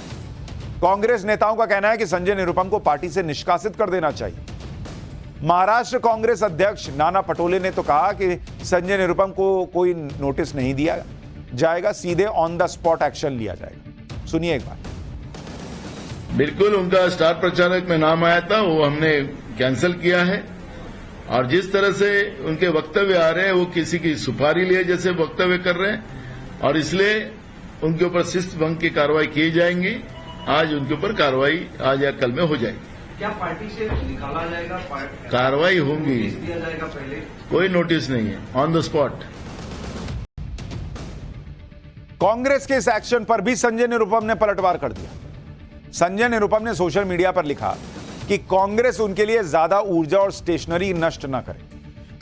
कांग्रेस नेताओं का कहना है कि संजय निरुपम को पार्टी से निष्कासित कर देना चाहिए। महाराष्ट्र कांग्रेस अध्यक्ष नाना पटोले ने तो कहा कि संजय निरुपम को कोई नोटिस नहीं दिया जाएगा, सीधे ऑन द स्पॉट एक्शन लिया जाएगा। सुनिए एक बार। बिल्कुल, उनका स्टार प्रचारक में नाम आया था, वो हमने कैंसिल किया है। और जिस तरह से उनके वक्तव्य आ रहे हैं, वो किसी की सुपारी लिए जैसे वक्तव्य कर रहे हैं, और इसलिए उनके ऊपर शिस्त भंग की कार्रवाई की जाएंगी। आज उनके ऊपर कार्रवाई आज या कल में हो जाएगी। क्या पार्टी से निकाला जाएगा? कार्रवाई होगी, दिया जाएगा पहले? कोई नोटिस नहीं है, ऑन द स्पॉट। कांग्रेस के इस एक्शन पर भी संजय निरुपम ने पलटवार कर दिया। संजय निरुपम ने सोशल मीडिया पर लिखा कि कांग्रेस उनके लिए ज्यादा ऊर्जा और स्टेशनरी नष्ट न करे,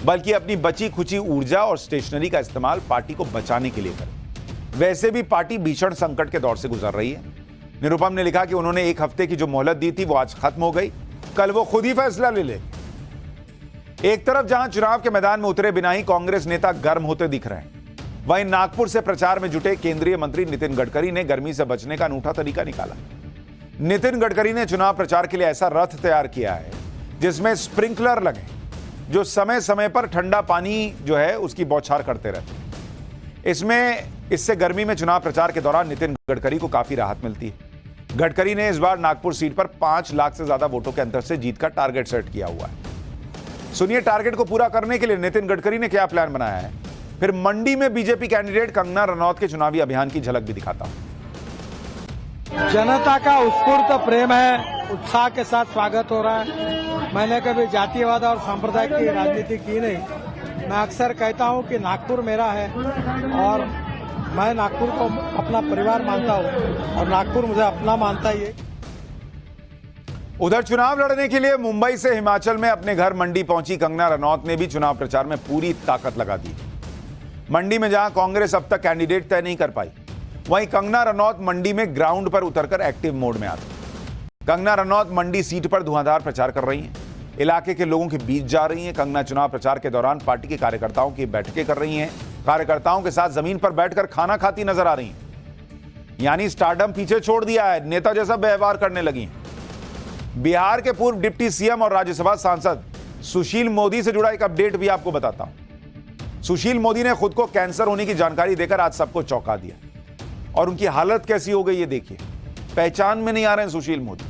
बल्कि अपनी बची खुची ऊर्जा और स्टेशनरी का इस्तेमाल पार्टी को बचाने के लिए करे। वैसे भी पार्टी भीषण संकट के दौर से गुजर रही है। निरुपम ने लिखा कि उन्होंने 1 हफ्ते की जो मोहलत दी थी वो आज खत्म हो गई, कल वो खुद ही फैसला ले ले। एक तरफ जहां चुनाव के मैदान में उतरे बिना ही कांग्रेस नेता गर्म होते दिख रहे हैं, वहीं नागपुर से प्रचार में जुटे केंद्रीय मंत्री नितिन गडकरी ने गर्मी से बचने का अनूठा तरीका निकाला। नितिन गडकरी ने चुनाव प्रचार के लिए ऐसा रथ तैयार किया है जिसमें स्प्रिंकलर लगे, जो समय समय पर ठंडा पानी जो है उसकी बौछार करते रहते। इससे गर्मी में चुनाव प्रचार के दौरान नितिन गडकरी को काफी राहत मिलती है। गडकरी ने इस बार नागपुर सीट पर 5 लाख से ज्यादा वोटों के अंतर से जीत का टारगेट सेट किया हुआ है। सुनिए टारगेट को पूरा करने के लिए नितिन गडकरी ने क्या प्लान बनाया है। फिर मंडी में बीजेपी कैंडिडेट कंगना रनौत के चुनावी अभियान की झलक भी दिखाता हूं। जनता का उत्स्फूर्त प्रेम है, उत्साह के साथ स्वागत हो रहा है। मैंने कभी जातिवाद और सांप्रदायिक की राजनीति की नहीं। मैं अक्सर कहता हूं कि नागपुर मेरा है और मैं नागपुर को अपना परिवार मानता हूं और नागपुर मुझे अपना मानता ही है। उधर चुनाव लड़ने के लिए मुंबई से हिमाचल में अपने घर मंडी पहुंची कंगना रनौत ने भी चुनाव प्रचार में पूरी ताकत लगा दी। मंडी में जहां कांग्रेस अब तक कैंडिडेट तय नहीं कर पाई, वहीं कंगना रनौत मंडी में ग्राउंड पर उतरकर एक्टिव मोड में आती। कंगना रनौत मंडी सीट पर धुआंधार प्रचार कर रही हैं, इलाके के लोगों के बीच जा रही हैं। कंगना चुनाव प्रचार के दौरान पार्टी के कार्यकर्ताओं की बैठकें कर रही हैं, कार्यकर्ताओं के साथ जमीन पर बैठकर खाना खाती नजर आ रही हैं। यानी स्टारडम पीछे छोड़ दिया है, नेता जैसा व्यवहार करने लगी। बिहार के पूर्व डिप्टी सीएम और राज्यसभा सांसद सुशील मोदी से जुड़ा एक अपडेट भी आपको बताता हूं। सुशील मोदी ने खुद को कैंसर होने की जानकारी देकर आज सबको चौंका दिया, और उनकी हालत कैसी हो गई ये देखिए। पहचान में नहीं आ रहे हैं सुशील मोदी।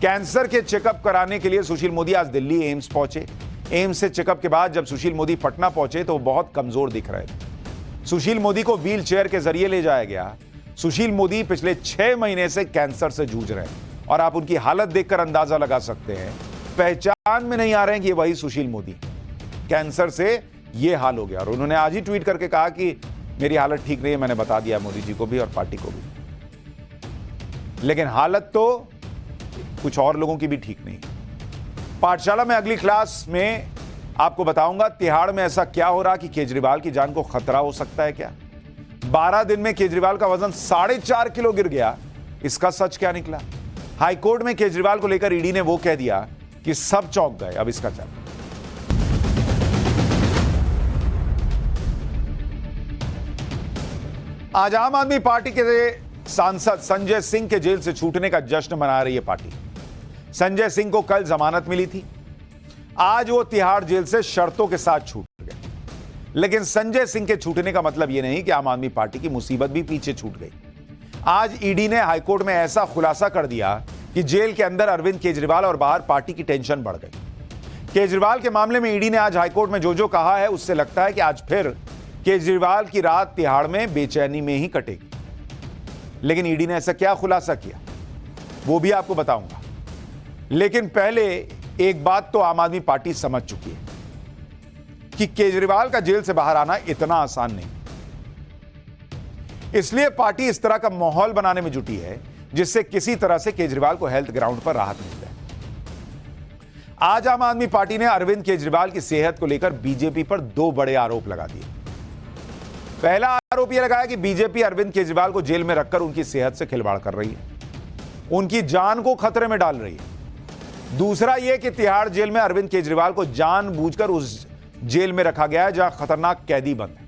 कैंसर के चेकअप कराने के लिए सुशील मोदी आज दिल्ली एम्स पहुंचे। एम्स से चेकअप के बाद जब सुशील मोदी पटना पहुंचे तो वो बहुत कमजोर दिख रहे थे। सुशील मोदी को व्हील चेयर के जरिए ले जाया गया। सुशील मोदी पिछले 6 महीने से कैंसर से जूझ रहे हैं, और आप उनकी हालत देखकर अंदाजा लगा सकते हैं, पहचान में नहीं आ रहे हैं कि ये वही सुशील मोदी। कैंसर से ये हाल हो गया, और उन्होंने आज ही ट्वीट करके कहा कि मेरी हालत ठीक नहीं है, मैंने बता दिया मोदी जी को भी और पार्टी को भी। लेकिन हालत तो कुछ और लोगों की भी ठीक नहीं। पाठशाला में अगली क्लास में आपको बताऊंगा तिहाड़ में ऐसा क्या हो रहा कि केजरीवाल की जान को खतरा हो सकता है क्या। 12 दिन में केजरीवाल का वजन 4.5 किलो गिर गया, इसका सच क्या निकला। हाईकोर्ट में केजरीवाल को लेकर ईडी ने वो कह दिया कि सब चौंक गए। अब इसका क्या। आज आम आदमी पार्टी के सांसद संजय सिंह के जेल से छूटने का जश्न मना रही है पार्टी। संजय सिंह को कल जमानत मिली थी, आज वो तिहाड़ जेल से शर्तों के साथ छूट गए। लेकिन संजय सिंह के छूटने का मतलब यह नहीं कि आम आदमी पार्टी की मुसीबत भी पीछे छूट गई। आज ईडी ने हाईकोर्ट में ऐसा खुलासा कर दिया कि जेल के अंदर अरविंद केजरीवाल और बाहर पार्टी की टेंशन बढ़ गई। केजरीवाल के मामले में ईडी ने आज हाईकोर्ट में जो कहा है उससे लगता है कि आज फिर केजरीवाल की रात तिहाड़ में बेचैनी में ही कटेगी। लेकिन ईडी ने ऐसा क्या खुलासा किया वो भी आपको बताऊंगा। लेकिन पहले एक बात तो आम आदमी पार्टी समझ चुकी है कि केजरीवाल का जेल से बाहर आना इतना आसान नहीं। इसलिए पार्टी इस तरह का माहौल बनाने में जुटी है जिससे किसी तरह से केजरीवाल को हेल्थ ग्राउंड पर राहत मिल जाए। आज आम आदमी पार्टी ने अरविंद केजरीवाल की सेहत को लेकर बीजेपी पर 2 बड़े आरोप लगा दिए। पहला आरोप यह लगाया कि बीजेपी अरविंद केजरीवाल को जेल में रखकर उनकी सेहत से खिलवाड़ कर रही है, उनकी जान को खतरे में डाल रही है। दूसरा यह कि तिहाड़ जेल में अरविंद केजरीवाल को जानबूझकर उस जेल में रखा गया है जहां खतरनाक कैदी बंद है।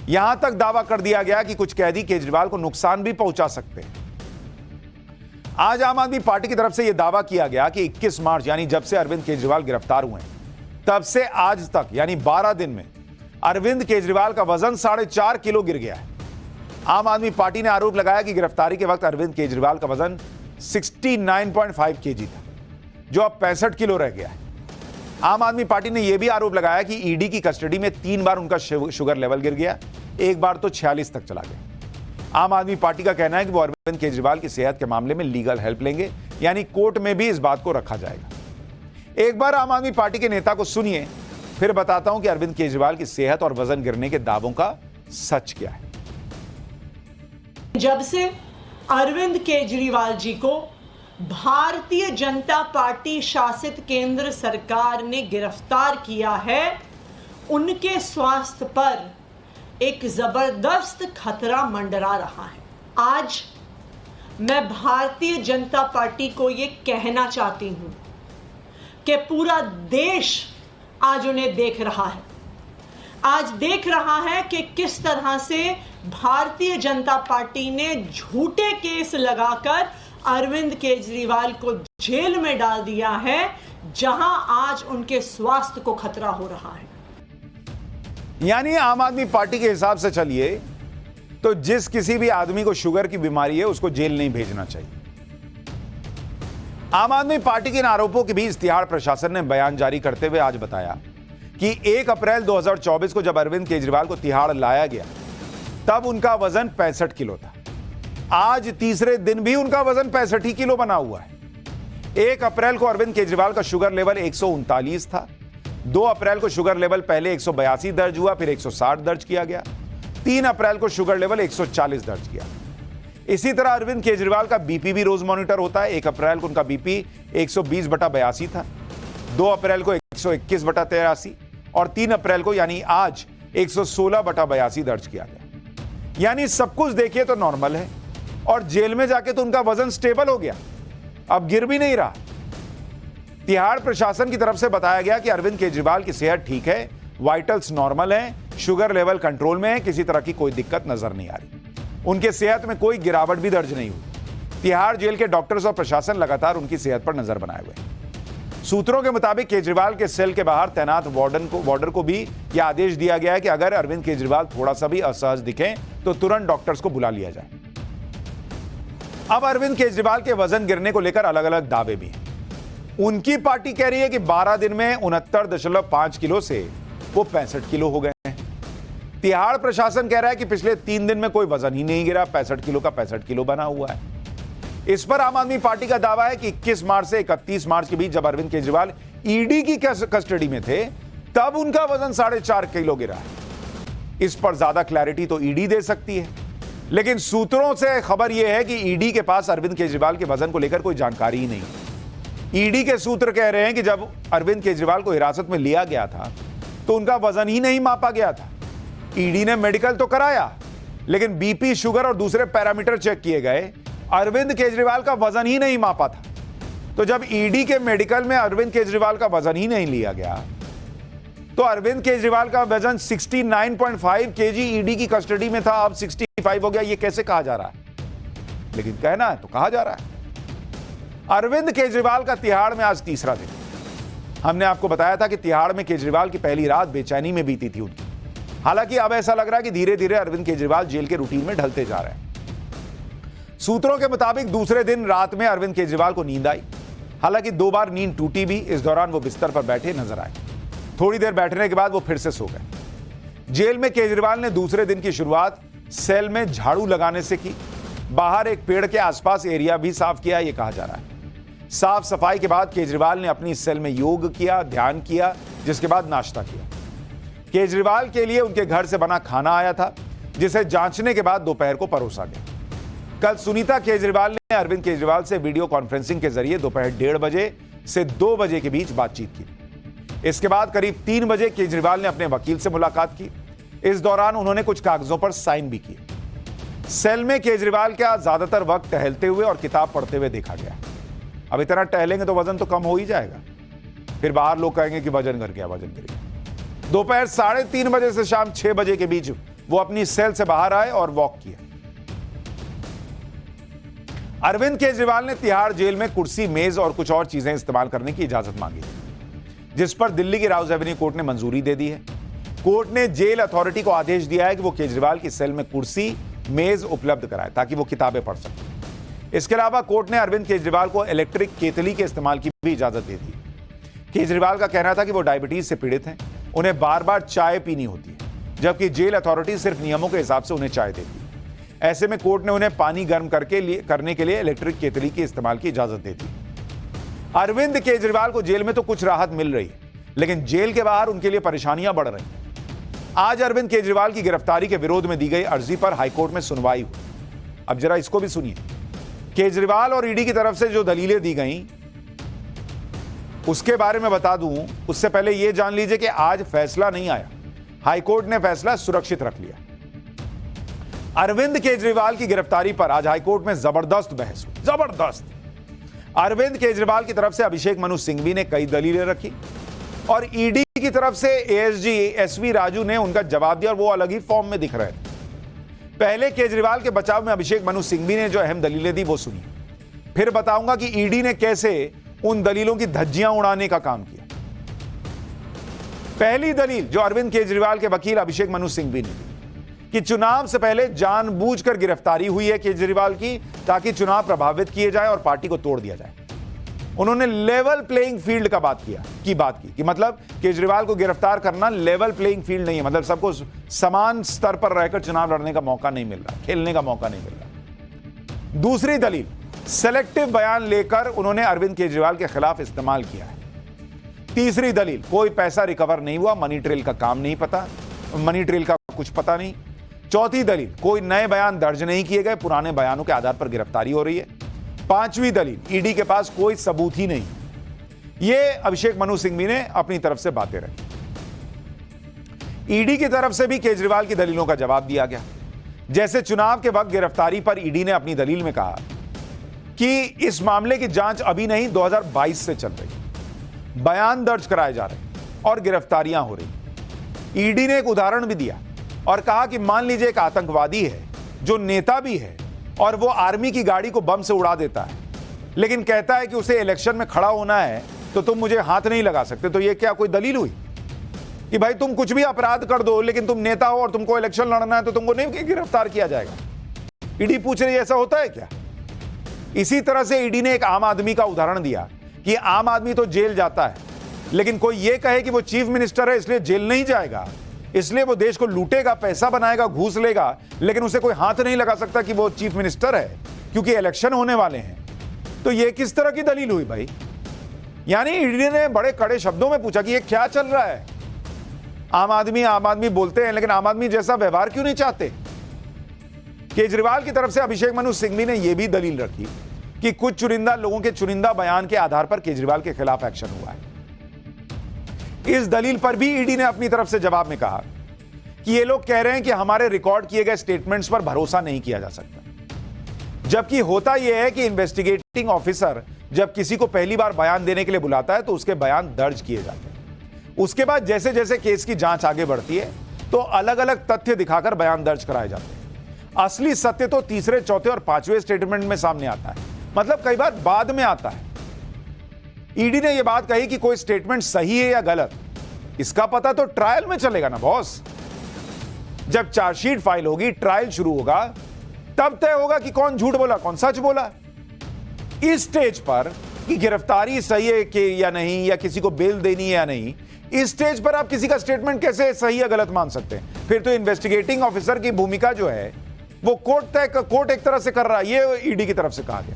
यहां तक दावा कर दिया गया कि कुछ कैदी केजरीवाल को नुकसान भी पहुंचा सकते हैं। आज आम आदमी पार्टी की तरफ से यह दावा किया गया कि 21 मार्च यानी जब से अरविंद केजरीवाल गिरफ्तार हुए तब से आज तक यानी 12 दिन में अरविंद केजरीवाल का वजन 4.5 किलो गिर गया है। आम आदमी पार्टी ने आरोप लगाया कि गिरफ्तारी के वक्त अरविंद केजरीवाल का वजन 69.5 केजी था, जो अब 65 किलो रह गया है। आम आदमी पार्टी ने यह भी आरोप लगाया कि ईडी की कस्टडी में 3 बार उनका शुगर लेवल गिर गया, एक बार तो 46 तक चला गया। आम आदमी पार्टी का कहना है कि वो अरविंद केजरीवाल की सेहत के मामले में लीगल हेल्प लेंगे, यानी कोर्ट में भी इस बात को रखा जाएगा। एक बार आम आदमी पार्टी के नेता को सुनिए, फिर बताता हूं कि अरविंद केजरीवाल की सेहत और वजन गिरने के दावों का सच क्या है। जब से अरविंद केजरीवाल जी को भारतीय जनता पार्टी शासित केंद्र सरकार ने गिरफ्तार किया है, उनके स्वास्थ्य पर एक जबरदस्त खतरा मंडरा रहा है। आज मैं भारतीय जनता पार्टी को यह कहना चाहती हूं कि पूरा देश आज उन्हें देख रहा है। आज देख रहा है कि किस तरह से भारतीय जनता पार्टी ने झूठे केस लगाकर अरविंद केजरीवाल को जेल में डाल दिया है, जहां आज उनके स्वास्थ्य को खतरा हो रहा है। यानी आम आदमी पार्टी के हिसाब से चलिए तो जिस किसी भी आदमी को शुगर की बीमारी है उसको जेल नहीं भेजना चाहिए। आम आदमी पार्टी के इन आरोपों के बीच तिहाड़ प्रशासन ने बयान जारी करते हुए आज बताया कि 1 अप्रैल 2024 को जब अरविंद केजरीवाल को तिहाड़ लाया गया तब उनका वजन 65 किलो था। आज तीसरे दिन भी उनका वजन 65 ही किलो बना हुआ है। 1 अप्रैल को अरविंद केजरीवाल का शुगर लेवल 139 था। 2 अप्रैल को शुगर लेवल पहले 182 दर्ज हुआ, फिर 160 दर्ज किया गया। 3 अप्रैल को शुगर लेवल 140 दर्ज किया। इसी तरह अरविंद केजरीवाल का बीपी भी रोज मॉनिटर होता है। 1 अप्रैल को उनका बीपी 120/82 था, 2 अप्रैल को 121/83 और 3 अप्रैल को यानी आज 116/82 दर्ज किया गया। यानी सब कुछ देखिए तो नॉर्मल है और जेल में जाके तो उनका वजन स्टेबल हो गया, अब गिर भी नहीं रहा। तिहाड़ प्रशासन की तरफ से बताया गया कि अरविंद केजरीवाल की सेहत ठीक है, वाइटल्स नॉर्मल हैं, शुगर लेवल कंट्रोल में है, किसी तरह की कोई दिक्कत नजर नहीं आ रही। उनके सेहत में कोई गिरावट भी दर्ज नहीं हुई। तिहाड़ जेल के डॉक्टर्स और प्रशासन लगातार उनकी सेहत पर नजर बनाए हुए हैं। सूत्रों के मुताबिक केजरीवाल के सेल के बाहर तैनात वार्डर को भी यह आदेश दिया गया है कि अगर अरविंद केजरीवाल थोड़ा सा भी असहज दिखें तो तुरंत डॉक्टर्स को बुला लिया जाए। अब अरविंद केजरीवाल के वजन गिरने को लेकर अलग अलग दावे भी हैं। उनकी पार्टी कह रही है कि 12 दिन में 69.5 किलो से वो 65 किलो हो गए हैं। तिहाड़ प्रशासन कह रहा है कि पिछले 3 दिन में कोई वजन ही नहीं गिरा, 65 किलो का 65 किलो बना हुआ है। इस पर आम आदमी पार्टी का दावा है कि 21 मार्च से 31 मार्च के बीच जब अरविंद केजरीवाल ईडी की कस्टडी में थे तब उनका वजन 4.5 किलो गिरा है। इस पर ज्यादा क्लैरिटी तो ईडी दे सकती है, लेकिन सूत्रों से खबर यह है कि ईडी के पास अरविंद केजरीवाल के वजन को लेकर कोई जानकारी ही नहीं है। ईडी के सूत्र कह रहे हैं कि जब अरविंद केजरीवाल को हिरासत में लिया गया था तो उनका वजन ही नहीं मापा गया था। ईडी ने मेडिकल तो कराया, लेकिन बीपी, शुगर और दूसरे पैरामीटर चेक किए गए, अरविंद केजरीवाल का वजन ही नहीं मापा था। तो जब ईडी के मेडिकल में अरविंद केजरीवाल का वजन ही नहीं लिया गया, तो अरविंद केजरीवाल का वजन 69.5 केजी ईडी की कस्टडी में था, अब 65 हो गया। यह कैसे कहा जा रहा है? लेकिन कहना है तो कहा जा रहा है। अरविंद केजरीवाल का तिहाड़ में आज तीसरा दिन। हमने आपको बताया था कि तिहाड़ में केजरीवाल की पहली रात बेचैनी में बीती थी उनकी। हालांकि अब ऐसा लग रहा है कि धीरे धीरे अरविंद केजरीवाल जेल के रूटीन में ढलते जा रहे हैं। सूत्रों के मुताबिक दूसरे दिन रात में अरविंद केजरीवाल को नींद आई। हालांकि 2 बार नींद टूटी भी। इस दौरान वो बिस्तर पर बैठे नजर आए। थोड़ी देर बैठने के बाद वो फिर से सो गए। जेल में केजरीवाल ने दूसरे दिन की शुरुआत सेल में झाड़ू लगाने से की। बाहर एक पेड़ के आसपास एरिया भी साफ किया, यह कहा जा रहा है। साफ सफाई के बाद केजरीवाल ने अपनी सेल में योग किया, ध्यान किया, जिसके बाद नाश्ता किया। केजरीवाल के लिए उनके घर से बना खाना आया था, जिसे जांचने के बाद दोपहर को परोसा गया। कल सुनीता केजरीवाल ने अरविंद केजरीवाल से वीडियो कॉन्फ्रेंसिंग के जरिए दोपहर 1:30 बजे से 2 बजे के बीच बातचीत की। इसके बाद करीब 3 बजे केजरीवाल ने अपने वकील से मुलाकात की। इस दौरान उन्होंने कुछ कागजों पर साइन भी किए। सेल में केजरीवाल का ज्यादातर वक्त टहलते हुए और किताब पढ़ते हुए देखा गया। अब इतना टहलेंगे तो वजन तो कम हो ही जाएगा, फिर बाहर लोग कहेंगे कि वजन गिर गया, वजन गिर गया। दोपहर 3:30 बजे से शाम 6 बजे के बीच वो अपनी सेल से बाहर आए और वॉक किया। अरविंद केजरीवाल ने तिहाड़ जेल में कुर्सी, मेज और कुछ और चीजें इस्तेमाल करने की इजाजत मांगी, जिस पर दिल्ली की राउज एवेन्यू कोर्ट ने मंजूरी दे दी है। कोर्ट ने जेल अथॉरिटी को आदेश दिया है कि वो केजरीवाल की सेल में कुर्सी, मेज उपलब्ध कराए ताकि वो किताबें पढ़ सकें। इसके अलावा कोर्ट ने अरविंद केजरीवाल को इलेक्ट्रिक केतली के इस्तेमाल की भी इजाजत दे दी। केजरीवाल का कहना था कि वो डायबिटीज से पीड़ित हैं, उन्हें बार बार चाय पीनी होती है, जबकि जेल अथॉरिटी सिर्फ नियमों के हिसाब से उन्हें चाय देती है। ऐसे में कोर्ट ने उन्हें पानी गर्म करने के लिए इलेक्ट्रिक केतली के इस्तेमाल की इजाजत दे दी। अरविंद केजरीवाल को जेल में तो कुछ राहत मिल रही है, लेकिन जेल के बाहर उनके लिए परेशानियां बढ़ रही हैं। आज अरविंद केजरीवाल की गिरफ्तारी के विरोध में दी गई अर्जी पर हाईकोर्ट में सुनवाई हुई। अब जरा इसको भी सुनिए। केजरीवाल और ईडी की तरफ से जो दलीलें दी गई उसके बारे में बता दूं, उससे पहले यह जान लीजिए कि आज फैसला नहीं आया। हाईकोर्ट ने फैसला सुरक्षित रख लिया। अरविंद केजरीवाल की गिरफ्तारी पर आज हाईकोर्ट में जबरदस्त बहस हुई, जबरदस्त। अरविंद केजरीवाल की तरफ से अभिषेक मनु सिंघवी ने कई दलीलें रखी और ईडी की तरफ से एएसजी एसवी राजू ने उनका जवाब दिया और वो अलग ही फॉर्म में दिख रहे थे। पहले केजरीवाल के बचाव में अभिषेक मनु सिंघवी ने जो अहम दलीलें दी वो सुनिए, फिर बताऊंगा कि ईडी ने कैसे उन दलीलों की धज्जियां उड़ाने का काम किया। पहली दलील जो अरविंद केजरीवाल के वकील अभिषेक मनु सिंघवी ने दी कि चुनाव से पहले जानबूझकर गिरफ्तारी हुई है केजरीवाल की ताकि चुनाव प्रभावित किए जाए और पार्टी को तोड़ दिया जाए। उन्होंने लेवल प्लेइंग फील्ड का बात की कि मतलब केजरीवाल को गिरफ्तार करना लेवल प्लेइंग फील्ड नहीं है, मतलब सबको समान स्तर पर रहकर चुनाव लड़ने का मौका नहीं मिल रहा, खेलने का मौका नहीं मिल रहा। दूसरी दलील, सेलेक्टिव बयान लेकर उन्होंने अरविंद केजरीवाल के खिलाफ इस्तेमाल किया है। तीसरी दलील, कोई पैसा रिकवर नहीं हुआ, मनी ट्रेल का काम नहीं पता, मनी ट्रेल का कुछ पता नहीं। चौथी दलील, कोई नए बयान दर्ज नहीं किए गए, पुराने बयानों के आधार पर गिरफ्तारी हो रही है। पांचवी दलील, ईडी के पास कोई सबूत ही नहीं। यह अभिषेक मनु सिंघवी ने अपनी तरफ से बातें रखी। ईडी की तरफ से भी केजरीवाल की दलीलों का जवाब दिया गया। जैसे चुनाव के वक्त गिरफ्तारी पर ईडी ने अपनी दलील में कहा कि इस मामले की जांच अभी नहीं 2022 से चल रही, बयान दर्ज कराए जा रहे और गिरफ्तारियां हो रही। ईडी ने एक उदाहरण भी दिया और कहा कि मान लीजिए एक आतंकवादी है जो नेता भी है और वो आर्मी की गाड़ी को बम से उड़ा देता है, लेकिन कहता है कि उसे इलेक्शन में खड़ा होना है तो तुम मुझे हाथ नहीं लगा सकते। तो ये क्या कोई दलील हुई कि भाई तुम कुछ भी अपराध कर दो लेकिन तुम नेता हो और तुमको इलेक्शन लड़ना है तो तुमको नहीं गिरफ्तार किया जाएगा? ईडी पूछ रही है ऐसा होता है क्या? इसी तरह से ईडी ने एक आम आदमी का उदाहरण दिया कि आम आदमी तो जेल जाता है, लेकिन कोई यह कहे कि वो चीफ मिनिस्टर है इसलिए जेल नहीं जाएगा, इसलिए वो देश को लूटेगा, पैसा बनाएगा, घूस लेगा, लेकिन उसे कोई हाथ नहीं लगा सकता कि वो चीफ मिनिस्टर है क्योंकि इलेक्शन होने वाले हैं। तो ये किस तरह की दलील हुई भाई? यानी ईडी ने बड़े कड़े शब्दों में पूछा कि ये क्या चल रहा है? आम आदमी बोलते हैं, लेकिन आम आदमी जैसा व्यवहार क्यों नहीं चाहते? केजरीवाल की तरफ से अभिषेक मनु सिंघवी ने यह भी दलील रखी कि कुछ चुनिंदा लोगों के चुनिंदा बयान के आधार पर केजरीवाल के खिलाफ एक्शन हुआ है। इस दलील पर भी ईडी ने अपनी तरफ से जवाब में कहा कि ये लोग कह रहे हैं कि हमारे रिकॉर्ड किए गए स्टेटमेंट्स पर भरोसा नहीं किया जा सकता, जबकि होता यह है कि इन्वेस्टिगेटिंग ऑफिसर जब किसी को पहली बार बयान देने के लिए बुलाता है तो उसके बयान दर्ज किए जाते हैं। उसके बाद जैसे जैसे केस की जांच आगे बढ़ती है तो अलग अलग तथ्य दिखाकर बयान दर्ज कराए जाते हैं। असली सत्य तो तीसरे, चौथे और पांचवें स्टेटमेंट में सामने आता है, मतलब कई बार बाद में आता है। ईडी ने यह बात कही कि कोई स्टेटमेंट सही है या गलत, इसका पता तो ट्रायल में चलेगा ना बॉस। जब चार्जशीट फाइल होगी, ट्रायल शुरू होगा, तब तय होगा कि कौन झूठ बोला, कौन सच बोला। इस स्टेज पर कि गिरफ्तारी सही है कि या नहीं, या किसी को बेल देनी है या नहीं, इस स्टेज पर आप किसी का स्टेटमेंट कैसे सही या गलत मान सकते हैं? फिर तो इन्वेस्टिगेटिंग ऑफिसर की भूमिका जो है वो कोर्ट एक तरह से कर रहा है, ये ईडी की तरफ से कहा गया।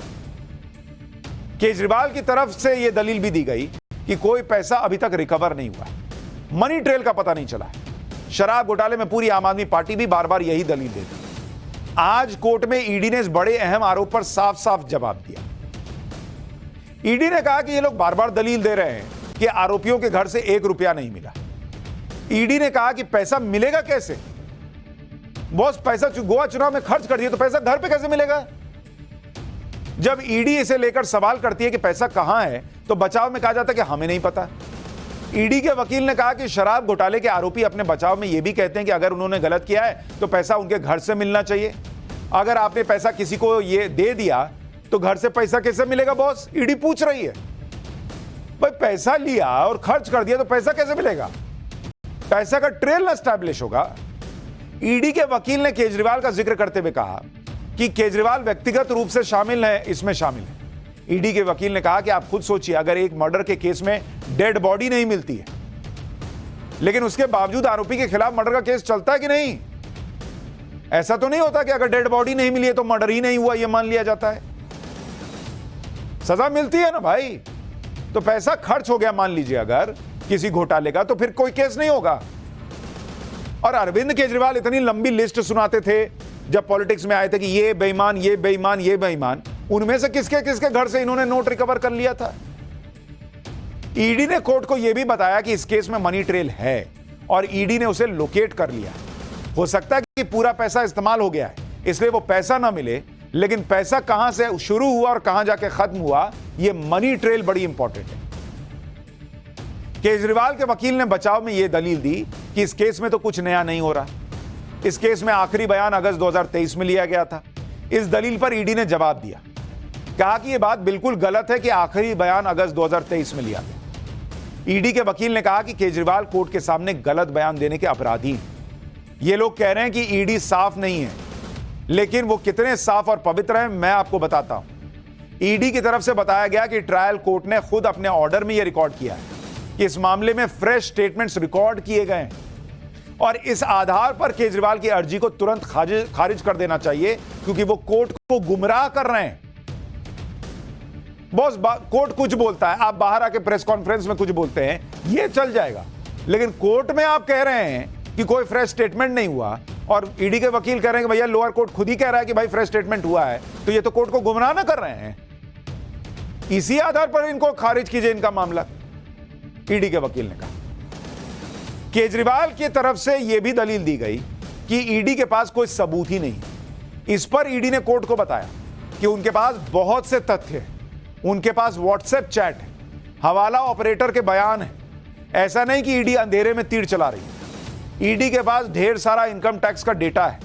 केजरीवाल की तरफ से यह दलील भी दी गई कि कोई पैसा अभी तक रिकवर नहीं हुआ, मनी ट्रेल का पता नहीं चला है। शराब घोटाले में पूरी आम आदमी पार्टी भी बार बार यही दलील देती। आज कोर्ट में ईडी ने इस बड़े अहम आरोप पर साफ साफ जवाब दिया। ईडी ने कहा कि ये लोग बार बार दलील दे रहे हैं कि आरोपियों के घर से 1 रुपया नहीं मिला। ईडी ने कहा कि पैसा मिलेगा कैसे? बॉस, पैसा गोवा चुनाव में खर्च कर दिया तो पैसा घर पे कैसे मिलेगा? जब ईडी इसे लेकर सवाल करती है कि पैसा कहां है, तो बचाव में कहा जाता है कि हमें नहीं पता। ईडी के वकील ने कहा कि शराब घोटाले के आरोपी अपने बचाव में यह भी कहते हैं कि अगर उन्होंने गलत किया है तो पैसा उनके घर से मिलना चाहिए। अगर आपने पैसा किसी को ये दे दिया तो घर से पैसा कैसे मिलेगा बॉस? ईडी पूछ रही है। भाई, पैसा लिया और खर्च कर दिया तो पैसा कैसे मिलेगा? पैसा का ट्रेल ना स्टैब्लिश होगा। ईडी के वकील ने केजरीवाल का जिक्र करते हुए कहा कि केजरीवाल व्यक्तिगत रूप से शामिल है, इसमें शामिल है। ईडी के वकील ने कहा कि आप खुद सोचिए, अगर एक मर्डर के केस में डेड बॉडी नहीं मिलती है, लेकिन उसके बावजूद आरोपी के खिलाफ मर्डर का केस चलता है कि नहीं? ऐसा तो नहीं होता कि अगर डेड बॉडी नहीं मिली है तो मर्डर ही नहीं हुआ, यह मान लिया जाता है। सजा मिलती है ना भाई। तो पैसा खर्च हो गया मान लीजिए अगर किसी घोटाले का, तो फिर कोई केस नहीं होगा। और अरविंद केजरीवाल इतनी लंबी लिस्ट सुनाते थे जब पॉलिटिक्स में आए थे कि ये बेईमान, ये बेईमान, ये बेईमान। उनमें से किसके किसके घर से इन्होंने नोट रिकवर कर लिया था? ईडी ने कोर्ट को यह भी बताया कि इस केस में मनी ट्रेल है और ईडी ने उसे लोकेट कर लिया। हो सकता है कि पूरा पैसा इस्तेमाल हो गया है, इसलिए वो पैसा ना मिले, लेकिन पैसा कहां से शुरू हुआ और कहां जाके खत्म हुआ, यह मनी ट्रेल बड़ी इंपॉर्टेंट है। केजरीवाल के वकील ने बचाव में यह दलील दी कि इस केस में तो कुछ नया नहीं हो रहा। इस केस में आखिरी बयान अगस्त 2023 में लिया गया था। इस दलील पर ईडी ने जवाब दिया, कहा कि यह बात बिल्कुल गलत है कि आखिरी बयान अगस्त 2023 में लिया गया। ईडी के वकील ने कहा कि केजरीवाल कोर्ट के सामने गलत बयान देने के अपराधी हैं। ये लोग कह रहे हैं कि ईडी साफ नहीं है, लेकिन वो कितने साफ और पवित्र हैं मैं आपको बताता हूं। ईडी की तरफ से बताया गया कि ट्रायल कोर्ट ने खुद अपने ऑर्डर में यह रिकॉर्ड किया है कि इस मामले में फ्रेश स्टेटमेंट्स रिकॉर्ड किए गए हैं और इस आधार पर केजरीवाल की अर्जी को तुरंत खारिज कर देना चाहिए, क्योंकि वो कोर्ट को गुमराह कर रहे हैं। बॉस, कोर्ट कुछ बोलता है, आप बाहर आके प्रेस कॉन्फ्रेंस में कुछ बोलते हैं, ये चल जाएगा, लेकिन कोर्ट में आप कह रहे हैं कि कोई फ्रेश स्टेटमेंट नहीं हुआ और ईडी के वकील कह रहे हैं कि भैया लोअर कोर्ट खुद ही कह रहा है कि भाई फ्रेश स्टेटमेंट हुआ है, तो ये तो कोर्ट को गुमराह ना कर रहे हैं। इसी आधार पर इनको खारिज कीजिए इनका मामला, ईडी के वकील ने कहा। केजरीवाल की तरफ से यह भी दलील दी गई कि ईडी के पास कोई सबूत ही नहीं। इस पर ईडी ने कोर्ट को बताया कि उनके पास बहुत से तथ्य हैं, उनके पास व्हाट्सएप चैट है, हवाला ऑपरेटर के बयान है। ऐसा नहीं कि ईडी अंधेरे में तीर चला रही है। ईडी के पास ढेर सारा इनकम टैक्स का डेटा है।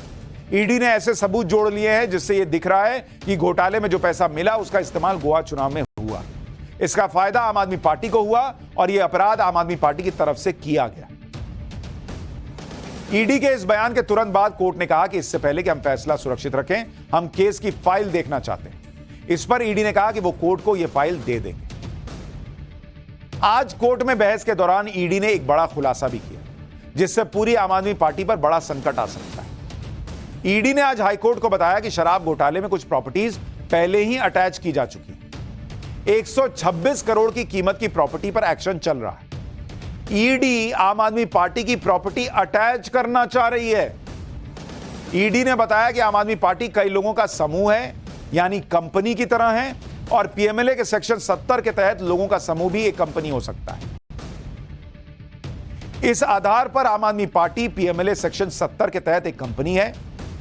ईडी ने ऐसे सबूत जोड़ लिए हैं जिससे यह दिख रहा है कि घोटाले में जो पैसा मिला उसका इस्तेमाल गोवा चुनाव में हुआ। इसका फायदा आम आदमी पार्टी को हुआ और यह अपराध आम आदमी पार्टी की तरफ से किया गया। ईडी के इस बयान के तुरंत बाद कोर्ट ने कहा कि इससे पहले कि हम फैसला सुरक्षित रखें, हम केस की फाइल देखना चाहते हैं। इस पर ईडी ने कहा कि वो कोर्ट को यह फाइल दे देंगे। आज कोर्ट में बहस के दौरान ईडी ने एक बड़ा खुलासा भी किया, जिससे पूरी आम आदमी पार्टी पर बड़ा संकट आ सकता है। ईडी ने आज हाईकोर्ट को बताया कि शराब घोटाले में कुछ प्रॉपर्टीज पहले ही अटैच की जा चुकी हैं। 126 करोड़ की कीमत की प्रॉपर्टी पर एक्शन चल रहा है। ईडी आम आदमी पार्टी की प्रॉपर्टी अटैच करना चाह रही है। ईडी ने बताया कि आम आदमी पार्टी कई लोगों का समूह है, यानी कंपनी की तरह है, और पीएमएलए के सेक्शन 70 के तहत लोगों का समूह भी एक कंपनी हो सकता है। इस आधार पर आम आदमी पार्टी पीएमएलए सेक्शन 70 के तहत एक कंपनी है।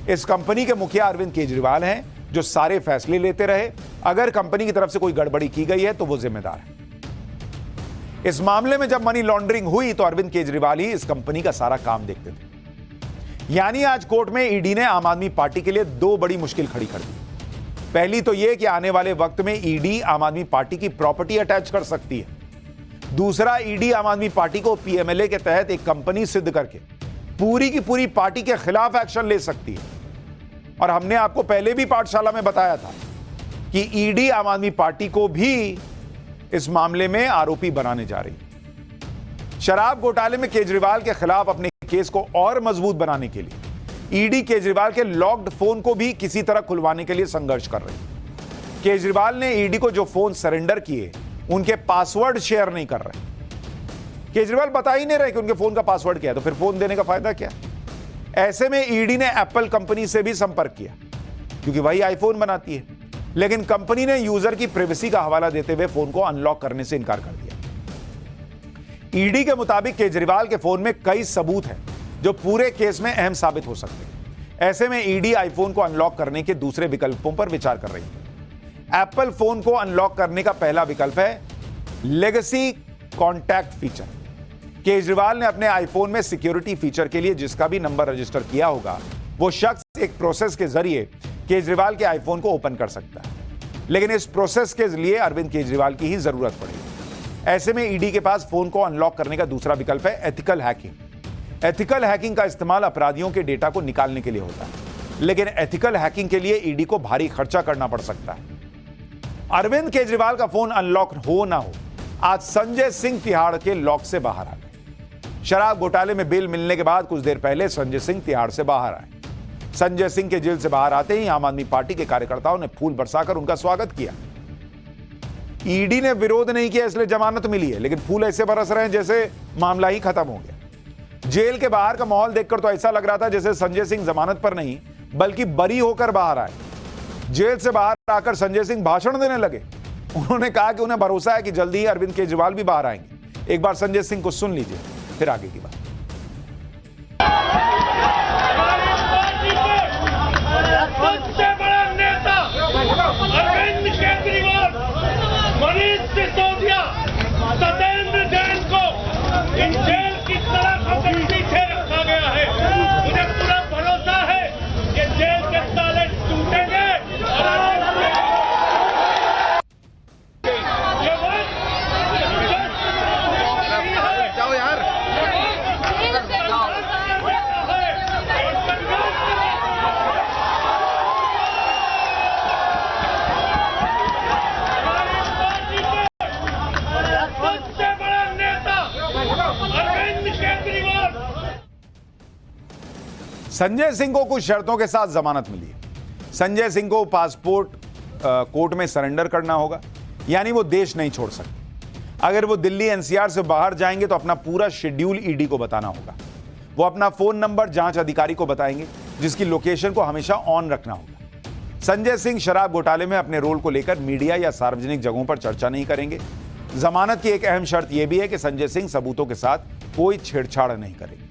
इस कंपनी के मुखिया अरविंद केजरीवाल हैं, जो सारे फैसले लेते रहे। अगर कंपनी की तरफ से कोई गड़बड़ी की गई है तो वो जिम्मेदार है। इस मामले में जब मनी लॉन्ड्रिंग हुई तो अरविंद केजरीवाल ही इस कंपनी का सारा काम देखते थे। यानी आज कोर्ट में ईडी ने आम आदमी पार्टी के लिए दो बड़ी मुश्किल खड़ी कर दी। पहली तो यह कि आने वाले वक्त में ईडी आम आदमी पार्टी की प्रॉपर्टी अटैच कर सकती है। दूसरा, ईडी आम आदमी पार्टी को पीएमएलए के तहत एक कंपनी सिद्ध करके पूरी की पूरी पार्टी के खिलाफ एक्शन ले सकती है। और हमने आपको पहले भी पाठशाला में बताया था कि ईडी आम आदमी पार्टी को भी इस मामले में आरोपी बनाने जा रही है। शराब घोटाले में केजरीवाल के खिलाफ अपने केस को और मजबूत बनाने के लिए ईडी केजरीवाल के लॉक्ड फोन को भी किसी तरह खुलवाने के लिए संघर्ष कर रही है। केजरीवाल ने ईडी को जो फोन सरेंडर किए उनके पासवर्ड शेयर नहीं कर रहे। केजरीवाल बता ही नहीं रहे कि उनके फोन का पासवर्ड क्या है, तो फिर फोन देने का फायदा क्या? ऐसे में ईडी ने एप्पल कंपनी से भी संपर्क किया, क्योंकि वही आईफोन बनाती है, लेकिन कंपनी ने यूजर की प्राइवेसी का हवाला देते हुए फोन को अनलॉक करने से इनकार कर दिया। ईडी के मुताबिक केजरीवाल के फोन में कई सबूत हैं जो पूरे केस में अहम साबित हो सकते हैं। ऐसे में ईडी आईफोन को अनलॉक करने के दूसरे विकल्पों पर विचार कर रही है। एप्पल फोन को अनलॉक करने का पहला विकल्प है लेगेसी कॉन्टैक्ट फीचर। केजरीवाल ने अपने आईफोन में सिक्योरिटी फीचर के लिए जिसका भी नंबर रजिस्टर किया होगा, वो शख्स एक प्रोसेस के जरिए केजरीवाल के आईफोन को ओपन कर सकता है, लेकिन इस प्रोसेस के लिए अरविंद केजरीवाल की ही जरूरत पड़ेगी। ऐसे में ईडी के पास फोन को अनलॉक करने का दूसरा विकल्प है एथिकल हैकिंग। एथिकल हैकिंग का इस्तेमाल अपराधियों के डेटा को निकालने के लिए होता है, लेकिन एथिकल हैकिंग के लिए ईडी को भारी खर्चा करना पड़ सकता है। अरविंद केजरीवाल का फोन अनलॉक हो ना हो, आज संजय सिंह तिहाड़ के लॉक से बाहर आ गए। शराब घोटाले में बेल मिलने के बाद कुछ देर पहले संजय सिंह तिहाड़ से बाहर आए। संजय सिंह के जेल से बाहर आते ही आम आदमी पार्टी के कार्यकर्ताओं ने फूल बरसाकर उनका स्वागत किया। ईडी ने विरोध नहीं किया, इसलिए जमानत मिली है, लेकिन फूल ऐसे बरस रहे हैं जैसे मामला ही खत्म हो गया। जेल के बाहर का माहौल देखकर तो ऐसा लग रहा था जैसे संजय सिंह जमानत पर नहीं बल्कि बरी होकर बाहर आए। जेल से बाहर आकर संजय सिंह भाषण देने लगे। उन्होंने कहा कि उन्हें भरोसा है कि जल्दी ही अरविंद केजरीवाल भी बाहर आएंगे। एक बार संजय सिंह को सुन लीजिए, फिर आगे की बात। सबसे बड़ा नेता अरविंद केजरीवाल, मनीष सिसोदिया, सत्येंद्र जैन को इन जेल की सलाखों के पीछे रखा गया है। मुझे पूरा भरोसा है कि जेल के ताले टूटेंगे और ये बात जाओ यार। संजय सिंह को कुछ शर्तों के साथ जमानत मिली है। संजय सिंह को पासपोर्ट कोर्ट में सरेंडर करना होगा, यानी वो देश नहीं छोड़ सकते। अगर वो दिल्ली एनसीआर से बाहर जाएंगे तो अपना पूरा शेड्यूल ईडी को बताना होगा। वो अपना फोन नंबर जांच अधिकारी को बताएंगे, जिसकी लोकेशन को हमेशा ऑन रखना होगा। संजय सिंह शराब घोटाले में अपने रोल को लेकर मीडिया या सार्वजनिक जगहों पर चर्चा नहीं करेंगे। जमानत की एक अहम शर्त यह भी है कि संजय सिंह सबूतों के साथ कोई छेड़छाड़ नहीं करेंगे।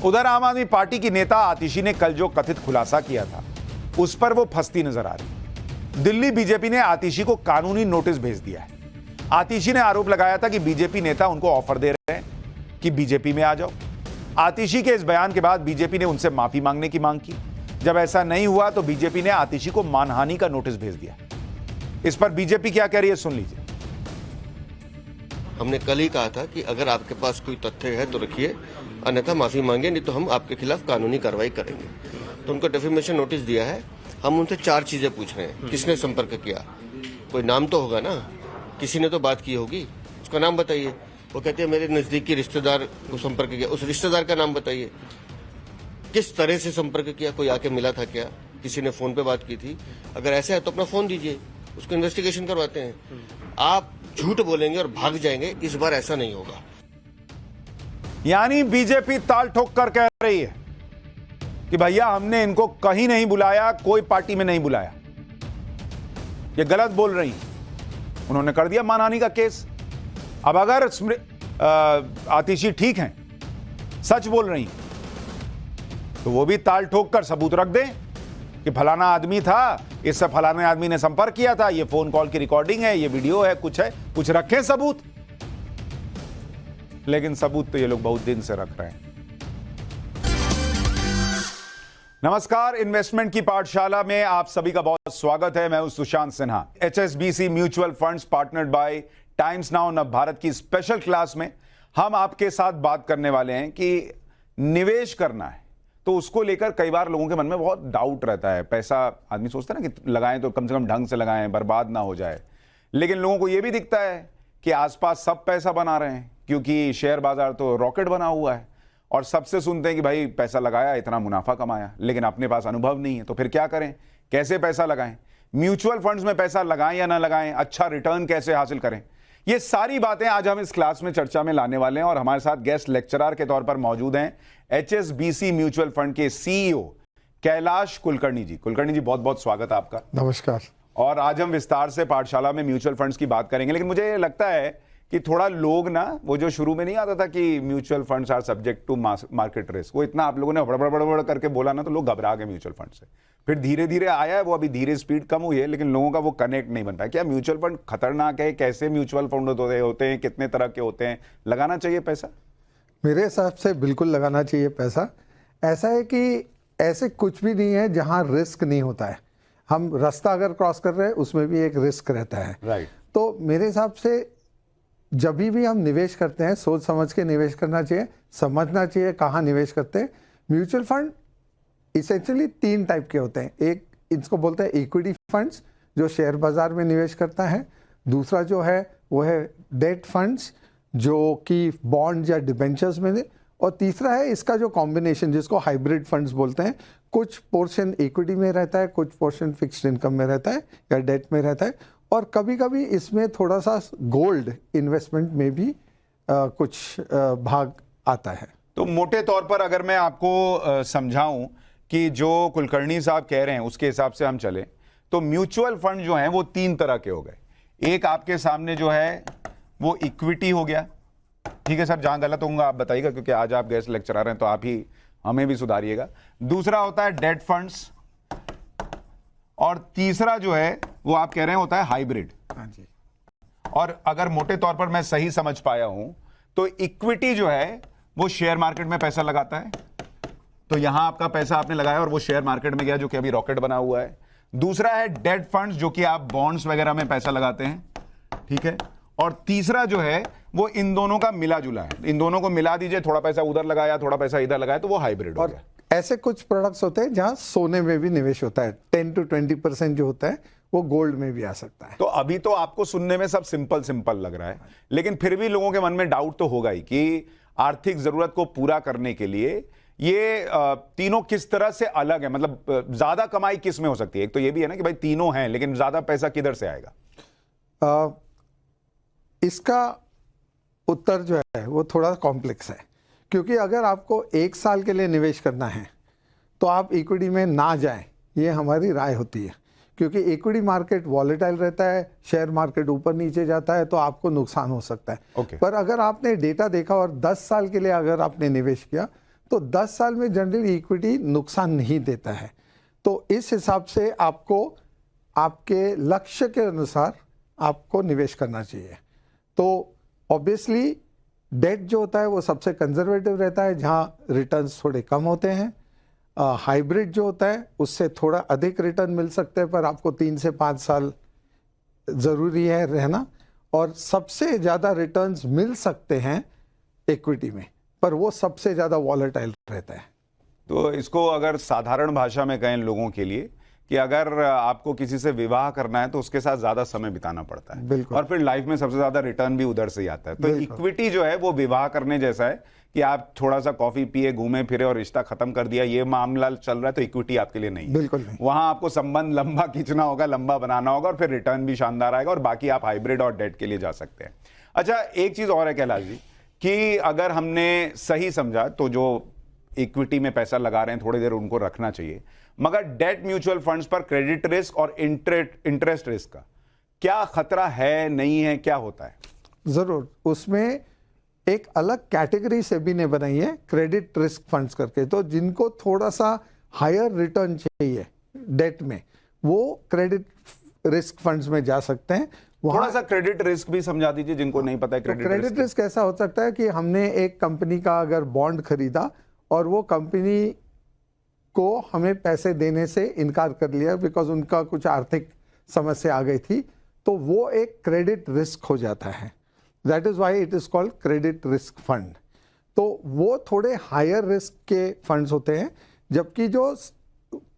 उधर आम आदमी पार्टी की नेता आतिशी ने कल जो कथित खुलासा किया था, उस पर वो फंसती नजर आ रही। दिल्ली बीजेपी ने आतिशी को कानूनी नोटिस भेज दिया है। आतिशी ने आरोप लगाया था कि बीजेपी नेता उनको ऑफर दे रहे हैं कि बीजेपी में आ जाओ। आतिशी के इस बयान के बाद बीजेपी ने उनसे माफी मांगने की मांग की। जब ऐसा नहीं हुआ तो बीजेपी ने आतिशी को मानहानि का नोटिस भेज दिया। इस पर बीजेपी क्या कह रही है, सुन लीजिए। हमने कल ही कहा था कि अगर आपके पास कोई तथ्य है तो रखिए, अन्यथा माफी मांगे, नहीं तो हम आपके खिलाफ कानूनी कार्रवाई करेंगे। तो उनको डेफेमेशन नोटिस दिया है। हम उनसे 4 चीजें पूछ रहे हैं। किसने संपर्क किया, कोई नाम तो होगा ना, किसी ने तो बात की होगी, उसका नाम बताइए। वो कहते हैं मेरे नजदीकी रिश्तेदार को संपर्क किया, उस रिश्तेदार का नाम बताइए। किस तरह से संपर्क किया, कोई आके मिला था क्या, किसी ने फोन पे बात की थी? अगर ऐसा है तो अपना फोन दीजिए, उसको इन्वेस्टिगेशन करवाते हैं। आप झूठ बोलेंगे और भाग जाएंगे, इस बार ऐसा नहीं होगा। यानी बीजेपी ताल ठोक कर कह रही है कि भैया हमने इनको कहीं नहीं बुलाया, कोई पार्टी में नहीं बुलाया। ये गलत बोल रही हैं। उन्होंने कर दिया मानहानि का केस। अब अगर आतिशी ठीक हैं, सच बोल रही हैं, तो वो भी ताल ठोक कर सबूत रख दें कि फलाना आदमी था, इससे फलाने आदमी ने संपर्क किया था, ये फोन कॉल की रिकॉर्डिंग है, ये वीडियो है, कुछ रखें सबूत। लेकिन सबूत तो ये लोग बहुत दिन से रख रहे हैं। नमस्कार, इन्वेस्टमेंट की पाठशाला में आप सभी का बहुत स्वागत है। मैं हूं Sushant Sinha. HSBC mutual funds partnered by Times Now Nav Bharat की स्पेशल क्लास में हम आपके साथ बात करने वाले हैं कि निवेश करना है तो उसको लेकर कई बार लोगों के मन में बहुत डाउट रहता है। पैसा आदमी सोचता है ना कि लगाएं तो कम से कम ढंग से लगाएं, बर्बाद ना हो जाए। लेकिन लोगों को यह भी दिखता है कि आसपास सब पैसा बना रहे हैं, क्योंकि शेयर बाजार तो रॉकेट बना हुआ है, और सबसे सुनते हैं कि भाई पैसा लगाया, इतना मुनाफा कमाया, लेकिन अपने पास अनुभव नहीं है। तो फिर क्या करें, कैसे पैसा लगाएं, म्यूचुअल फंड्स में पैसा लगाएं या ना लगाएं, अच्छा रिटर्न कैसे हासिल करें, ये सारी बातें आज हम इस क्लास में चर्चा में लाने वाले हैं। और हमारे साथ गेस्ट लेक्चरर के तौर पर मौजूद हैं HSBC म्यूचुअल फंड के CEO कैलाश कुलकर्णी जी। कुलकर्णी जी, बहुत बहुत स्वागत है आपका। नमस्कार। और आज हम विस्तार से पाठशाला में म्यूचुअल फंड्स की बात करेंगे, लेकिन मुझे लगता है कि थोड़ा लोग ना, वो जो शुरू में नहीं आता था कि mutual funds are subject to market risk, वो इतना आप लोगों ने बड़बड़ करके बोला ना, तो लोग घबरा गए म्यूचुअल फंड से। फिर धीरे धीरे आया है वो, अभी धीरे स्पीड कम हुई है, लेकिन लोगों का वो कनेक्ट नहीं बन पाया। क्या म्यूचुअल फंड खतरनाक है? कैसे म्यूचुअल फंड होते हैं? कितने तरह के होते हैं? लगाना चाहिए पैसा? मेरे हिसाब से बिल्कुल लगाना चाहिए पैसा। ऐसा है कि ऐसे कुछ भी नहीं है जहां रिस्क नहीं होता है। हम रास्ता अगर क्रॉस कर रहे हैं उसमें भी एक रिस्क रहता है। राइट। तो मेरे हिसाब से जब भी हम निवेश करते हैं सोच समझ के निवेश करना चाहिए, समझना चाहिए कहाँ निवेश करते हैं। म्यूचुअल फंड इसेंशियली 3 टाइप के होते हैं। एक इसको बोलते हैं इक्विटी फंड्स, जो शेयर बाजार में निवेश करता है। दूसरा जो है वो है डेट फंड्स, जो कि बॉन्ड या डिबेंचर्स में दे। और तीसरा है इसका जो कॉम्बिनेशन, जिसको हाइब्रिड फंड्स बोलते हैं। कुछ पोर्शन इक्विटी में रहता है, कुछ पोर्शन फिक्स्ड इनकम में रहता है या डेट में रहता है, और कभी कभी इसमें थोड़ा सा गोल्ड इन्वेस्टमेंट में भी कुछ भाग आता है। तो मोटे तौर पर अगर मैं आपको समझाऊं कि जो कुलकर्णी साहब कह रहे हैं उसके हिसाब से हम चले, तो म्यूचुअल फंड जो हैं वो 3 तरह के हो गए। एक आपके सामने जो है वो इक्विटी हो गया, ठीक है सर, जहां गलत होऊंगा आप बताइएगा, क्योंकि आज आप गेस्ट लेक्चरर हैं तो आप ही हमें भी सुधारिएगा। दूसरा होता है डेट फंड्स, और तीसरा जो है वो आप कह रहे हैं होता है हाइब्रिड। हाँ जी। और अगर मोटे तौर पर मैं सही समझ पाया हूं तो इक्विटी जो है वो शेयर मार्केट में पैसा लगाता है, तो यहां आपका पैसा आपने लगाया और वो शेयर मार्केट में गया, जो कि अभी रॉकेट बना हुआ है। दूसरा है डेट फंड्स, जो कि आप बॉन्ड्स वगैरह में पैसा लगाते हैं, ठीक है। और तीसरा जो है वो इन दोनों का मिला जुला है, इन दोनों को मिला दीजिए, थोड़ा पैसा उधर लगाया, थोड़ा पैसा इधर लगाया, तो वो हाइब्रिड हो गया। ऐसे कुछ प्रोडक्ट्स होते हैं जहां सोने में भी निवेश होता है। 10 to 20% जो होता है वो गोल्ड में भी आ सकता है। तो अभी तो आपको सुनने में सब सिंपल लग रहा है, लेकिन फिर भी लोगों के मन में डाउट तो होगा ही कि आर्थिक जरूरत को पूरा करने के लिए ये तीनों किस तरह से अलग है। मतलब ज्यादा कमाई किस में हो सकती है? एक तो ये भी है ना कि भाई तीनों हैं, लेकिन ज्यादा पैसा किधर से आएगा? इसका उत्तर जो है वो थोड़ा कॉम्प्लेक्स है, क्योंकि अगर आपको 1 साल के लिए निवेश करना है तो आप इक्विटी में ना जाएं, ये हमारी राय होती है। क्योंकि इक्विटी मार्केट वॉलेटाइल रहता है, शेयर मार्केट ऊपर नीचे जाता है, तो आपको नुकसान हो सकता है। पर अगर आपने डेटा देखा और 10 साल के लिए अगर आपने निवेश किया तो 10 साल में जनरली इक्विटी नुकसान नहीं देता है। तो इस हिसाब से आपको आपके लक्ष्य के अनुसार आपको निवेश करना चाहिए। तो ऑब्वियसली डेट जो होता है वो सबसे कंजर्वेटिव रहता है, जहाँ रिटर्न्स थोड़े कम होते हैं। हाइब्रिड जो होता है उससे थोड़ा अधिक रिटर्न मिल सकते हैं, पर आपको 3 से 5 साल ज़रूरी है रहना। और सबसे ज़्यादा रिटर्न्स मिल सकते हैं इक्विटी में, पर वो सबसे ज़्यादा वॉलेटाइल रहता है। तो इसको अगर साधारण भाषा में कहें लोगों के लिए कि अगर आपको किसी से विवाह करना है तो उसके साथ ज्यादा समय बिताना पड़ता है, और फिर लाइफ में सबसे ज्यादा रिटर्न भी उधर से ही आता है। तो इक्विटी जो है वो विवाह करने जैसा है कि आप थोड़ा सा कॉफी पिए, घूमे फिरे और रिश्ता खत्म कर दिया, ये मामला चल रहा है, तो इक्विटी आपके लिए नहीं है। बिल्कुल नहीं। वहां आपको संबंध लंबा खींचना होगा, लंबा बनाना होगा, और फिर रिटर्न भी शानदार आएगा, और बाकी आप हाइब्रिड और डेट के लिए जा सकते हैं। अच्छा, एक चीज और है कैलाश जी, कि अगर हमने सही समझा तो जो इक्विटी में पैसा लगा रहे हैं थोड़ी देर उनको रखना चाहिए, मगर डेट म्यूचुअल फंड्स पर क्रेडिट रिस्क और इंटरेस्ट रिस्क का क्या खतरा है, नहीं है, क्या होता है? जरूर, उसमें एक अलग कैटेगरी सेबी ने बनाई है क्रेडिट रिस्क फंड्स करके। तो जिनको थोड़ा सा हायर रिटर्न चाहिए डेट में, वो क्रेडिट रिस्क फंड्स में जा सकते हैं। थोड़ा सा क्रेडिट रिस्क भी समझा दीजिए जिनको नहीं पता है क्रेडिट रिस्क ऐसा हो सकता है कि हमने एक कंपनी का अगर बॉन्ड खरीदा और वो कंपनी को हमें पैसे देने से इनकार कर लिया बिकॉज उनका कुछ आर्थिक समस्या आ गई थी, तो वो एक क्रेडिट रिस्क हो जाता है। That is why it is called credit risk fund. तो वो थोड़े हायर रिस्क के फंड्स होते हैं, जबकि जो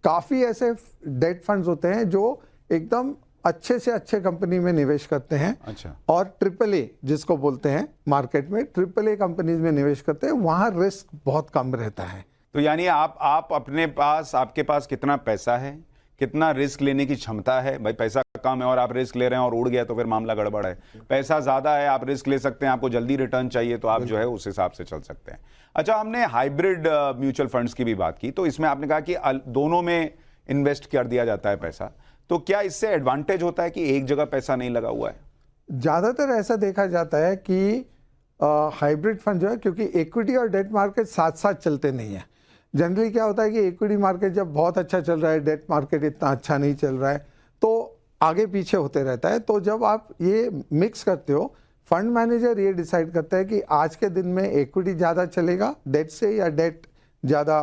काफी ऐसे डेट फंड्स होते हैं जो एकदम अच्छे से अच्छे कंपनी में निवेश करते हैं। अच्छा। और ट्रिपल ए जिसको बोलते हैं मार्केट में, ट्रिपल ए कंपनीज में निवेश करते हैं, वहां रिस्क बहुत कम रहता है। तो यानी आप अपने पास, आपके पास कितना पैसा है, कितना रिस्क लेने की क्षमता है। भाई पैसा कम है और आप रिस्क ले रहे हैं और उड़ गया तो फिर मामला गड़बड़ है। पैसा ज्यादा है, आप रिस्क ले सकते हैं, आपको जल्दी रिटर्न चाहिए तो आप जो है उस हिसाब से चल सकते हैं। अच्छा, हमने हाइब्रिड म्यूचुअल फंड्स की भी बात की, तो इसमें आपने कहा कि दोनों में इन्वेस्ट कर दिया जाता है पैसा, तो क्या इससे एडवांटेज होता है कि एक जगह पैसा नहीं लगा हुआ है? ज्यादातर ऐसा देखा जाता है कि हाइब्रिड फंड जो है, क्योंकि इक्विटी और डेट मार्केट साथ साथ चलते नहीं है। जनरली क्या होता है कि इक्विटी मार्केट जब बहुत अच्छा चल रहा है, डेट मार्केट इतना अच्छा नहीं चल रहा है, तो आगे पीछे होते रहता है। तो जब आप ये मिक्स करते हो, फंड मैनेजर ये डिसाइड करता है कि आज के दिन में इक्विटी ज़्यादा चलेगा डेट से या डेट ज़्यादा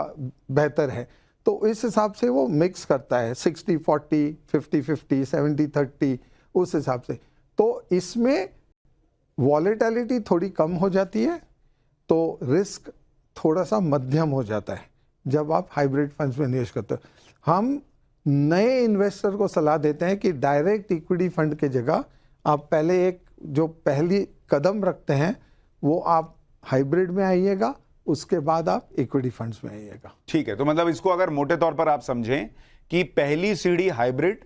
बेहतर है, तो इस हिसाब से वो मिक्स करता है 60-40, 50-50, 70-30 उस हिसाब से। तो इसमें वॉलेटिलिटी थोड़ी कम हो जाती है, तो रिस्क थोड़ा सा मध्यम हो जाता है जब आप हाइब्रिड फंड्स में निवेश करते हो। हम नए इन्वेस्टर को सलाह देते हैं कि डायरेक्ट इक्विटी फंड के जगह आप पहले एक जो पहली कदम रखते हैं वो आप हाइब्रिड में आइएगा, उसके बाद आप इक्विटी फंड्स में आइएगा। ठीक है, तो मतलब इसको अगर मोटे तौर पर आप समझें कि पहली सीढ़ी हाइब्रिड,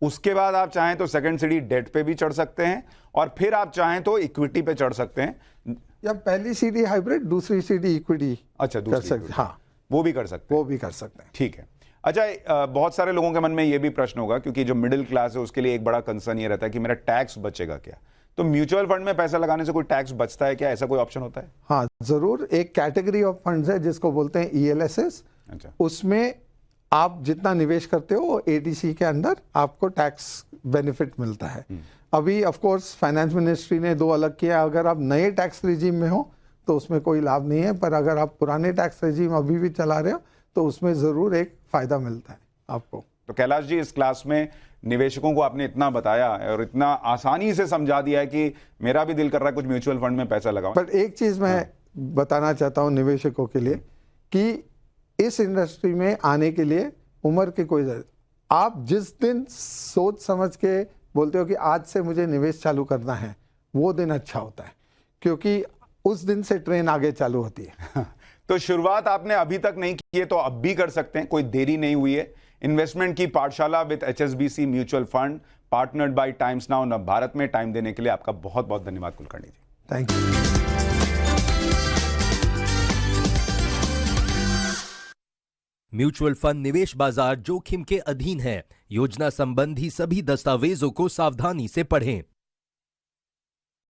उसके बाद आप चाहें तो सेकंड सीढ़ी डेट पे भी चढ़ सकते हैं और फिर आप चाहें तो इक्विटी पे चढ़ सकते हैं। या पहली सीढ़ी हाइब्रिड, दूसरी सीढ़ी इक्विटी। अच्छा, दूसरी हाँ, वो भी कर सकते हैं। वो भी कर सकते हैं। ठीक है। अच्छा, बहुत सारे लोगों के मन में ये भी प्रश्न होगा, क्योंकि जो मिडिल क्लास है उसके लिए एक बड़ा कंसर्न ये रहता है कि मेरा टैक्स बचेगा क्या? तो म्यूचुअल फंड में पैसा लगाने से कोई टैक्स बचता है क्या? ऐसा कोई ऑप्शन होता है? हाँ जरूर, एक कैटेगरी ऑफ फंड्स है जिसको बोलते हैं ELSS। अच्छा। उसमें आप जितना निवेश करते हो ADC के अंदर आपको टैक्स बेनिफिट मिलता है। अभी ऑफ कोर्स फाइनेंस मिनिस्ट्री ने 2 अलग किया। अगर आप नए टैक्स रिजीम में हो तो उसमें कोई लाभ नहीं है, पर अगर आप पुराने टैक्स रिजीम अभी भी चला रहे हो तो उसमें जरूर एक फायदा मिलता है आपको। तो कैलाश जी, इस क्लास में निवेशकों को आपने इतना बताया और इतना आसानी से समझा दिया है कि मेरा भी दिल कर रहा है कुछ म्यूचुअल फंड में पैसा लगाऊं। पर एक चीज मैं बताना चाहता हूं निवेशकों के लिए कि इस इंडस्ट्री में आने के लिए उम्र की कोई जरूरत, आप जिस दिन सोच समझ के बोलते हो कि आज से मुझे निवेश चालू करना है, वो दिन अच्छा होता है, क्योंकि उस दिन से ट्रेन आगे चालू होती है। तो शुरुआत आपने अभी तक नहीं की है तो अब भी कर सकते हैं, कोई देरी नहीं हुई है। इन्वेस्टमेंट की पाठशाला with HSBC mutual fund partnered by Times Now Nav Bharat में टाइम देने के लिए आपका बहुत बहुत धन्यवाद Kulkarni ji. Thank you. Mutual fund निवेश बाजार जोखिम के अधीन है। योजना संबंधी सभी दस्तावेजों को सावधानी से पढ़ें।